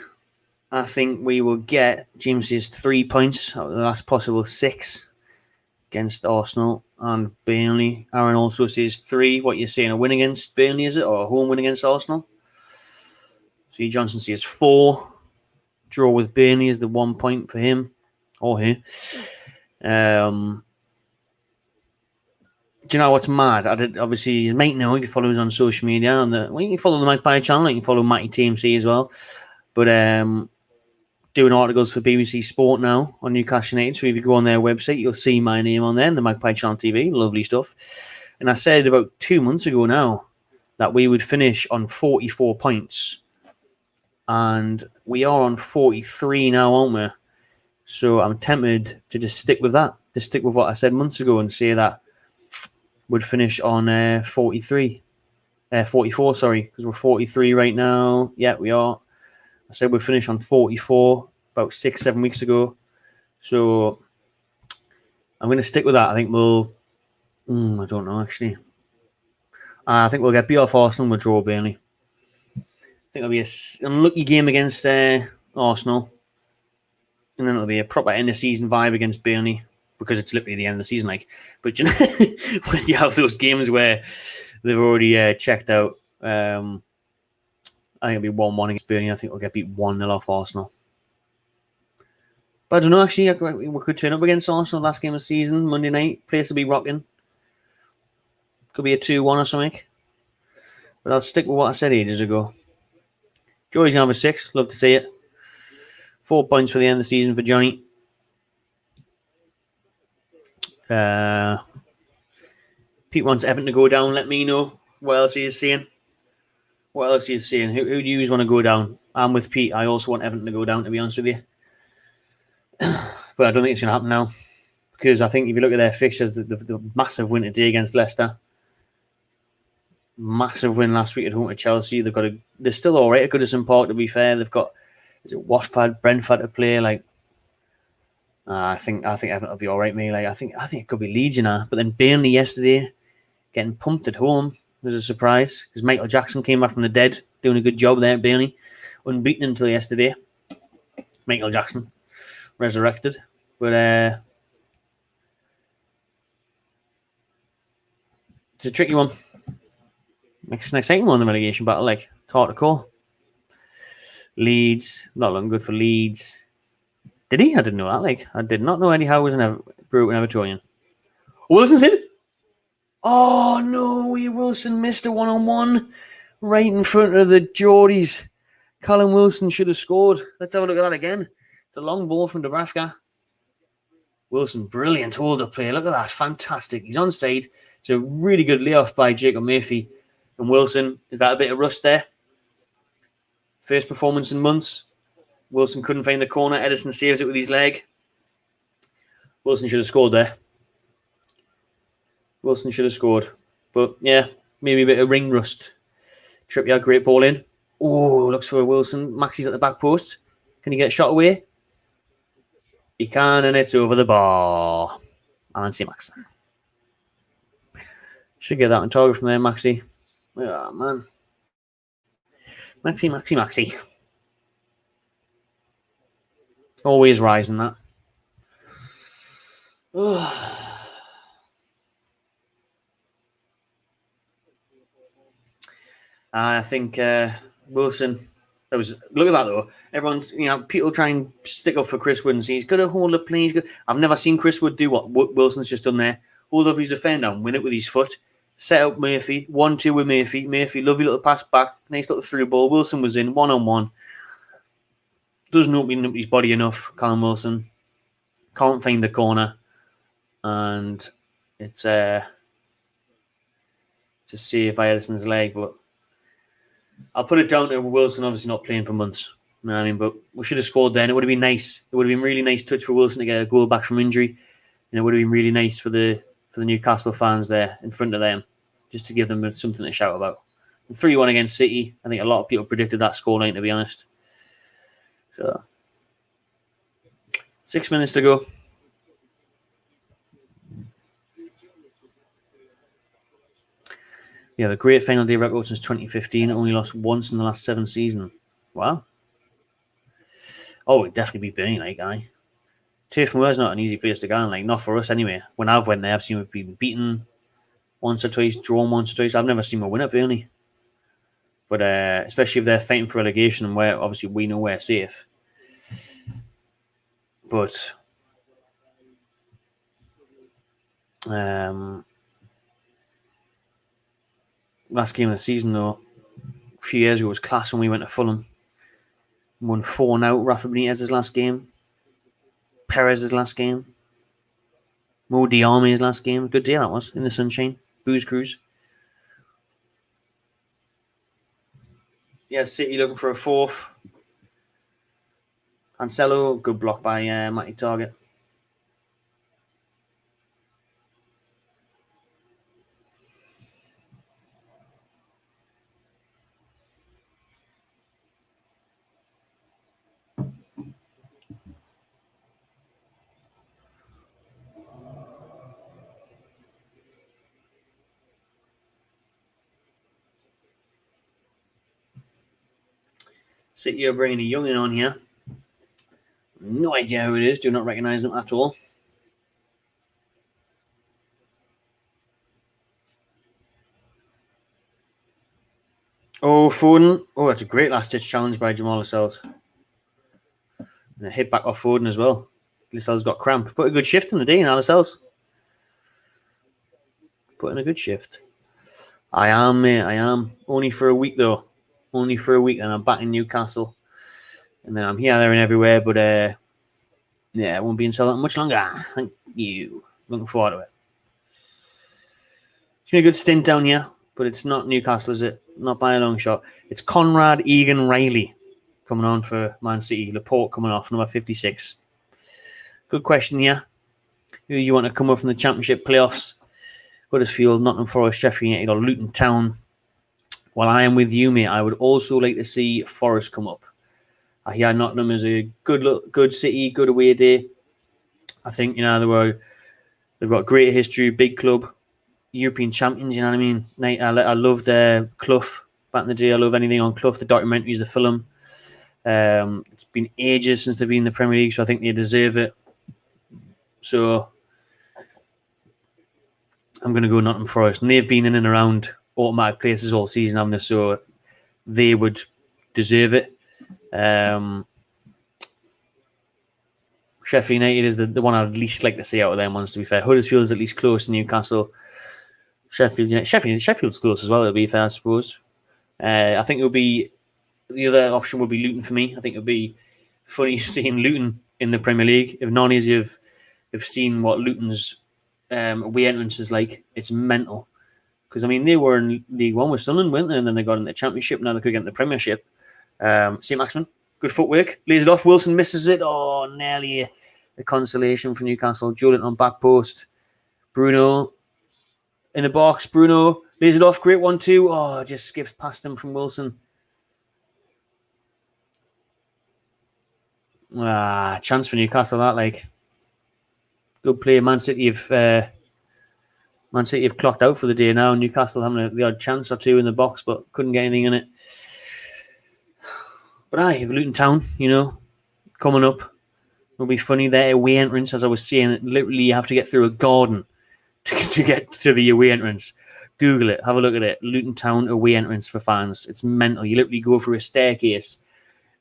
I think we will get, James says 3 points out of the last possible 6 against Arsenal and Burnley. Aaron also says 3. What you're saying, a win against Burnley, is it? Or a home win against Arsenal? C. Johnson says 4. Draw with Burnley is the 1 point for him or her. Do you know what's mad? Obviously, you might know if you follow us on social media. You can follow the Magpie channel. You can follow Matty TMC as well. But doing articles for BBC Sport now on Newcastle United. So if you go on their website, you'll see my name on there, the Magpie Channel TV. Lovely stuff. And I said about 2 months ago now that we would finish on 44 points. And we are on 43 now, aren't we? So I'm tempted to just stick with that. To stick with what I said months ago and say that we'd finish on 44, sorry, because we're 43 right now. Yeah, we are. I said we'd finish on 44 about 6-7 weeks ago. So I'm going to stick with that. I think we'll... I don't know, actually. I think we'll get beat off Arsenal and we'll draw Burnley. I think it'll be an unlucky game against Arsenal. And then it'll be a proper end-of-season vibe against Burnley, because it's literally the end of the season, like. But you know, when you have those games where they've already checked out, I think it'll be 1-1 against Burnley. I think we'll get beat 1-0 off Arsenal. But I don't know, actually. We could turn up against Arsenal last game of the season, Monday night. Place will be rocking. Could be a 2-1 or something. But I'll stick with what I said ages ago. Joey's going to have a 6. Love to see it. 4 points for the end of the season for Johnny. Pete wants Everton to go down. Let me know what else he is saying. What else he is saying? Who do you want to go down? I'm with Pete. I also want Everton to go down, to be honest with you. But I don't think it's going to happen now. Because I think if you look at their fixtures, the massive win today against Leicester. Massive win last week at home to Chelsea. They're still all right at Goodison Park, to be fair. They've got, is it Watford, Brentford to play? Like, I think Everton will be all right, mate. Like, I think it could be Leeds, you know. But then Burnley yesterday, getting pumped at home, was a surprise because Michael Jackson came back from the dead, doing a good job there at Burnley, unbeaten until yesterday. Michael Jackson resurrected, but it's a tricky one. It's an exciting one, the relegation battle. Like, it's hard to call. Leeds, not looking good for Leeds. Did he? I didn't know that. Like, I did not know Eddie Howe was an Bruton Evertonian. Wilson's in. Oh no, Wilson missed a 1-on-1 right in front of the Geordies. Callum Wilson should have scored. Let's have a look at that again. It's a long ball from Dubravka. Wilson, brilliant hold-up play. Look at that. Fantastic. He's onside. It's a really good layoff by Jacob Murphy. And Wilson, is that a bit of rust there? First performance in months. Wilson couldn't find the corner. Edison saves it with his leg. Wilson should have scored there. Wilson should have scored. But, yeah, maybe a bit of ring rust. Trippier, great ball in. Oh, looks for Wilson. Maxi's at the back post. Can he get a shot away? He can, and it's over the bar. Alan C. Maxson. Should get that on target from there, Maxi. Oh, man. Maxi. Always rising, that. I think Wilson... Look at that, though. Everyone's, people try and stick up for Chris Wood and say he's got to hold up play. I've never seen Chris Wood do what Wilson's just done there. Hold up his defender and win it with his foot. Set up Murphy. 1-2 with Murphy. Murphy, lovely little pass back. Nice little through ball. Wilson was in 1-on-1. Doesn't open up his body enough, Callum Wilson. Can't find the corner. And it's to save by Edison's leg, but I'll put it down to Wilson obviously not playing for months. You know what I mean? But we should have scored then. It would have been nice. It would have been really nice touch for Wilson to get a goal back from injury. And it would have been really nice for the Newcastle fans there in front of them, just to give them something to shout about. 3-1 against City. I think a lot of people predicted that scoreline, to be honest. So, 6 minutes to go. Yeah, the great final day record since 2015. Only lost once in the last 7 seasons. Wow. Oh, it'd definitely be Burnley, like, aye. Turf Moor's not an easy place to go, like, not for us anyway. When I've went there, I've seen we've been beaten once or twice, drawn once or twice. I've never seen a win at Burnley. But especially if they're fighting for relegation and where obviously we know we're safe. But last game of the season, though, a few years ago, was class when we went to Fulham. Won 4-0. Rafa Benitez's last game. Perez's last game. Mo Diarme's last game. Good day that was, in the sunshine. Booze cruise. Yeah, City looking for a fourth. Cancelo, good block by Matty Target. City are bringing a youngin on here. No idea who it is. Do not recognise them at all. Oh, Foden. Oh, that's a great last-ditch challenge by Jamal Lascelles. And a hit back off Foden as well. Lascelles got cramp. Put a good shift in the day now, Lascelles. Put in a good shift. I am, mate. I am. Only for a week, though. Only for a week, and I'm back in Newcastle. And then I'm here, there, and everywhere. But, yeah, I won't be in Southern much longer. Thank you. Looking forward to it. It's been a good stint down here, but it's not Newcastle, is it? Not by a long shot. It's Conrad Egan Riley coming on for Man City. Laporte coming off, number 56. Good question here. Who you want to come up from the Championship playoffs? Huddersfield, Nottingham Forest, Sheffield United, or Luton Town? While I am with you, mate, I would also like to see Forest come up. I hear Nottingham is a good city, good away day. I think, they've got great history, big club, European champions, you know what I mean? I loved Clough back in the day. I love anything on Clough, the documentaries, the film. It's been ages since they've been in the Premier League, so I think they deserve it. So I'm going to go Nottingham Forest. And they've been in and around automatic places all season, haven't they? So they would deserve it. Sheffield United is the one I'd least like to see out of them ones, to be fair. Huddersfield is at least close to Newcastle. Sheffield's close as well, to be fair, I suppose. I think it would be... The other option would be Luton for me. I think it would be funny seeing Luton in the Premier League. If Nonnies have have seen what Luton's away entrance is like, it's mental. Because, I mean, they were in League One with Sunderland, weren't they? And then they got in the Championship. Now they could get in the Premiership. St. Maximin, good footwork. Lays it off. Wilson misses it. Oh, nearly a consolation for Newcastle. Joe on back post. Bruno in the box. Bruno lays it off. Great 1-2. Oh, just skips past him from Wilson. Chance for Newcastle, that, like. Good play. Man City have clocked out for the day now. Newcastle having the odd chance or two in the box, but couldn't get anything in it. But you've Luton Town, coming up. It'll be funny. Their away entrance, as I was saying, literally you have to get through a garden to get to the away entrance. Google it. Have a look at it. Luton Town away entrance for fans. It's mental. You literally go through a staircase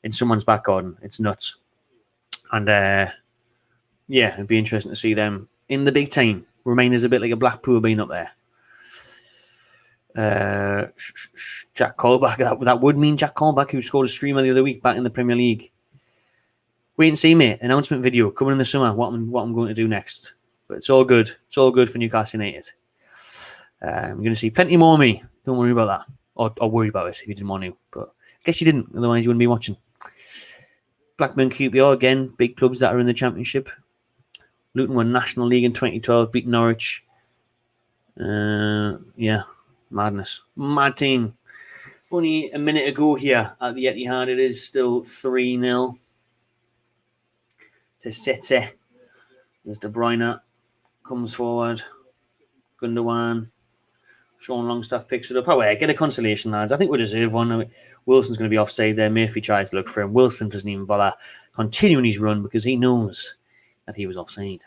in someone's back garden. It's nuts. And, it'd be interesting to see them in the big time. Remainers a bit like a Blackpool being up there. Jack Colback. That would mean Jack Colback, who scored a streamer the other week back in the Premier League. Wait and see, mate. Announcement video coming in the summer. What I'm going to do next. But it's all good. It's all good for Newcastle United. You're going to see plenty more of me. Don't worry about that. Or worry about it if you didn't want to. But I guess you didn't. Otherwise, you wouldn't be watching. Blackburn QPR, again, big clubs that are in the Championship. Luton won National League in 2012, beat Norwich. Madness. Mad team. Only a minute ago here at the Etihad. It is still 3-0 to City. As De Bruyne comes forward. Gundogan. Sean Longstaff picks it up. Get a consolation, lads. I think we deserve one. Wilson's going to be offside there. Murphy tries to look for him. Wilson doesn't even bother continuing his run because he knows that he was offside.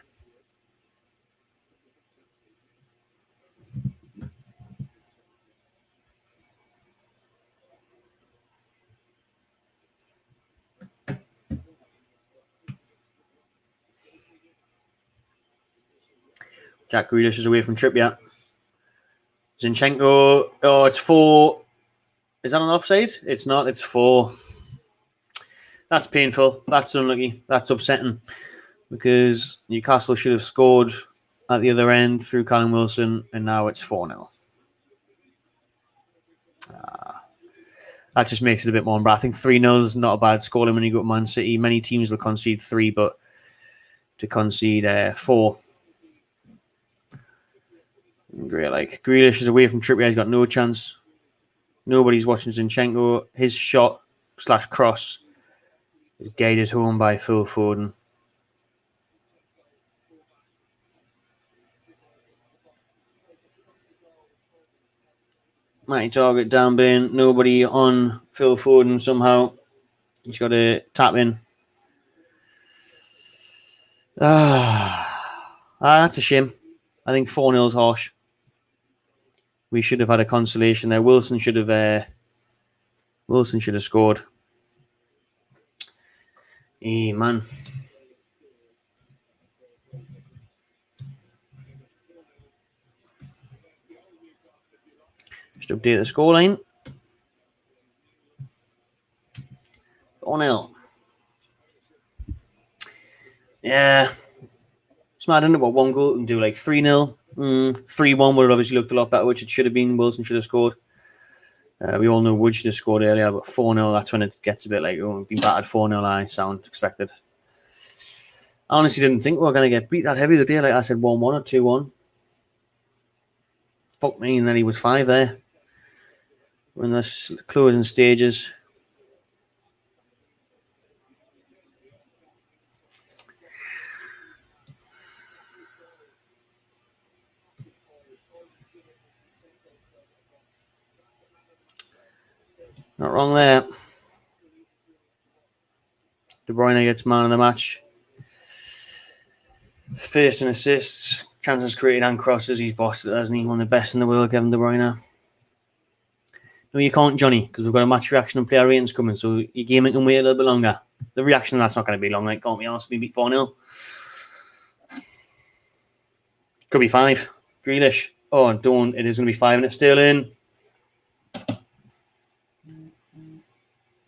Jack Grealish is away from Trippier. Zinchenko. Oh, it's 4. Is that an offside? It's not. It's 4. That's painful. That's unlucky. That's upsetting. Because Newcastle should have scored at the other end through Callum Wilson, and now it's 4-0. That just makes it a bit more. But I think 3-0 is not a bad scoreline when you go to Man City. Many teams will concede 3, but to concede 4. Great, like Grealish is away from Trippier. He's got no chance. Nobody's watching Zinchenko. His shot / cross is guided home by Phil Foden. Mighty target down bin. Nobody on Phil Foden somehow. He's got to tap in. That's a shame. I think 4-0 is harsh. We should have had a consolation there. Wilson should have scored. Hey, man. Just update the scoreline. 4-0. Yeah. It's mad, isn't it? What one goal can do, like 3-0. 3-1 would have obviously looked a lot better, which it should have been. Wilson should have scored. We all know Wood should have scored earlier, but 4-0, that's when it gets a bit like, oh, being battered 4-0, I sound expected. I honestly didn't think we were going to get beat that heavy the day. Like I said, 1-1 or 2-1. Fuck me, and then he was 5 there. We're in the closing stages. Not wrong there. De Bruyne gets man of the match. First in assists, chances created and crosses. He's bossed it, hasn't he? One of the best in the world, Kevin De Bruyne. No, you can't, Johnny, because we've got a match reaction and player ratings coming, so your game can wait a little bit longer. The reaction, that's not going to be long. Like, can't be asked me beat 4-0. Could be 5. Grealish. Oh, don't. It is going to be 5 and it's still in.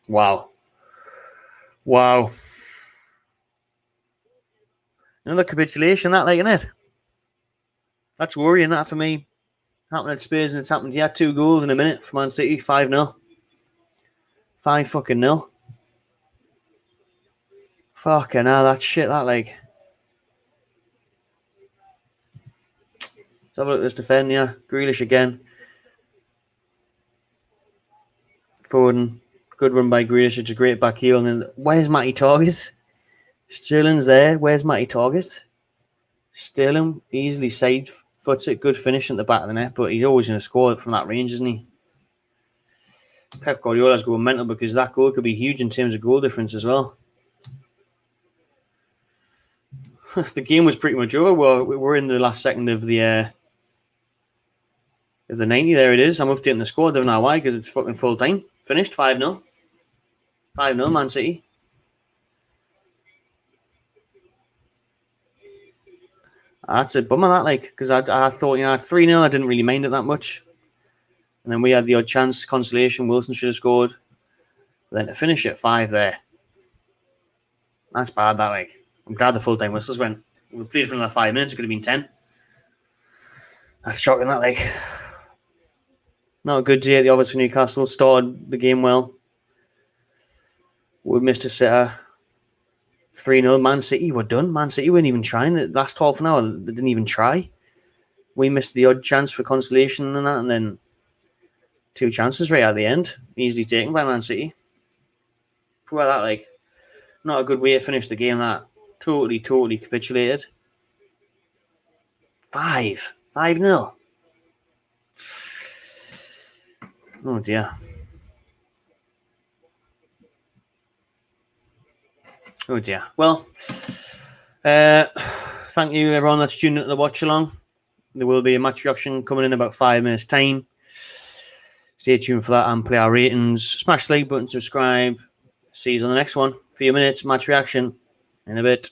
Wow. Another capitulation, that, like, isn't it? That's worrying, that, for me. Happened at Spurs, and it's happened. He had 2 goals in a minute for Man City, 5-0. 5-0. Fucking hell, that shit, that, like. Let's have a look at this defend here. Grealish again. Foden. Good run by Grealish. It's a great back heel. And then, where's Matty Target? Sterling's there. Where's Matty Target? Sterling easily side foots it. Good finish at the back of the net, but he's always going to score from that range, isn't he? Pep Guardiola's going mental because that goal could be huge in terms of goal difference as well. The game was pretty much over. We're in the last second of the 90. There it is. I'm updating the score. I don't know why, because it's fucking full time. Finished 5-0. 5-0, Man City. That's a bummer, that, like, because I thought, 3-0, I didn't really mind it that much. And then we had the odd chance, consolation. Wilson should have scored. But then to finish at 5 there. That's bad, that, like. I'm glad the full-time whistles went. We played for another 5 minutes. It could have been 10. That's shocking, that, like. Not a good day at the office for Newcastle. Started the game well. We missed a sitter. 3-0. Man City were done. Man City weren't even trying. The last half an hour, they didn't even try. We missed the odd chance for consolation and that, and then 2 chances right at the end. Easily taken by Man City. Poor that, like. Not a good way to finish the game, that. Totally capitulated. 5-0. Oh dear. Oh dear. Well, thank you everyone that's tuned into the watch along. There will be a match reaction coming in about 5 minutes time. Stay tuned for that and play our ratings. Smash the like button, subscribe. See you on the next one. Few minutes, match reaction. In a bit.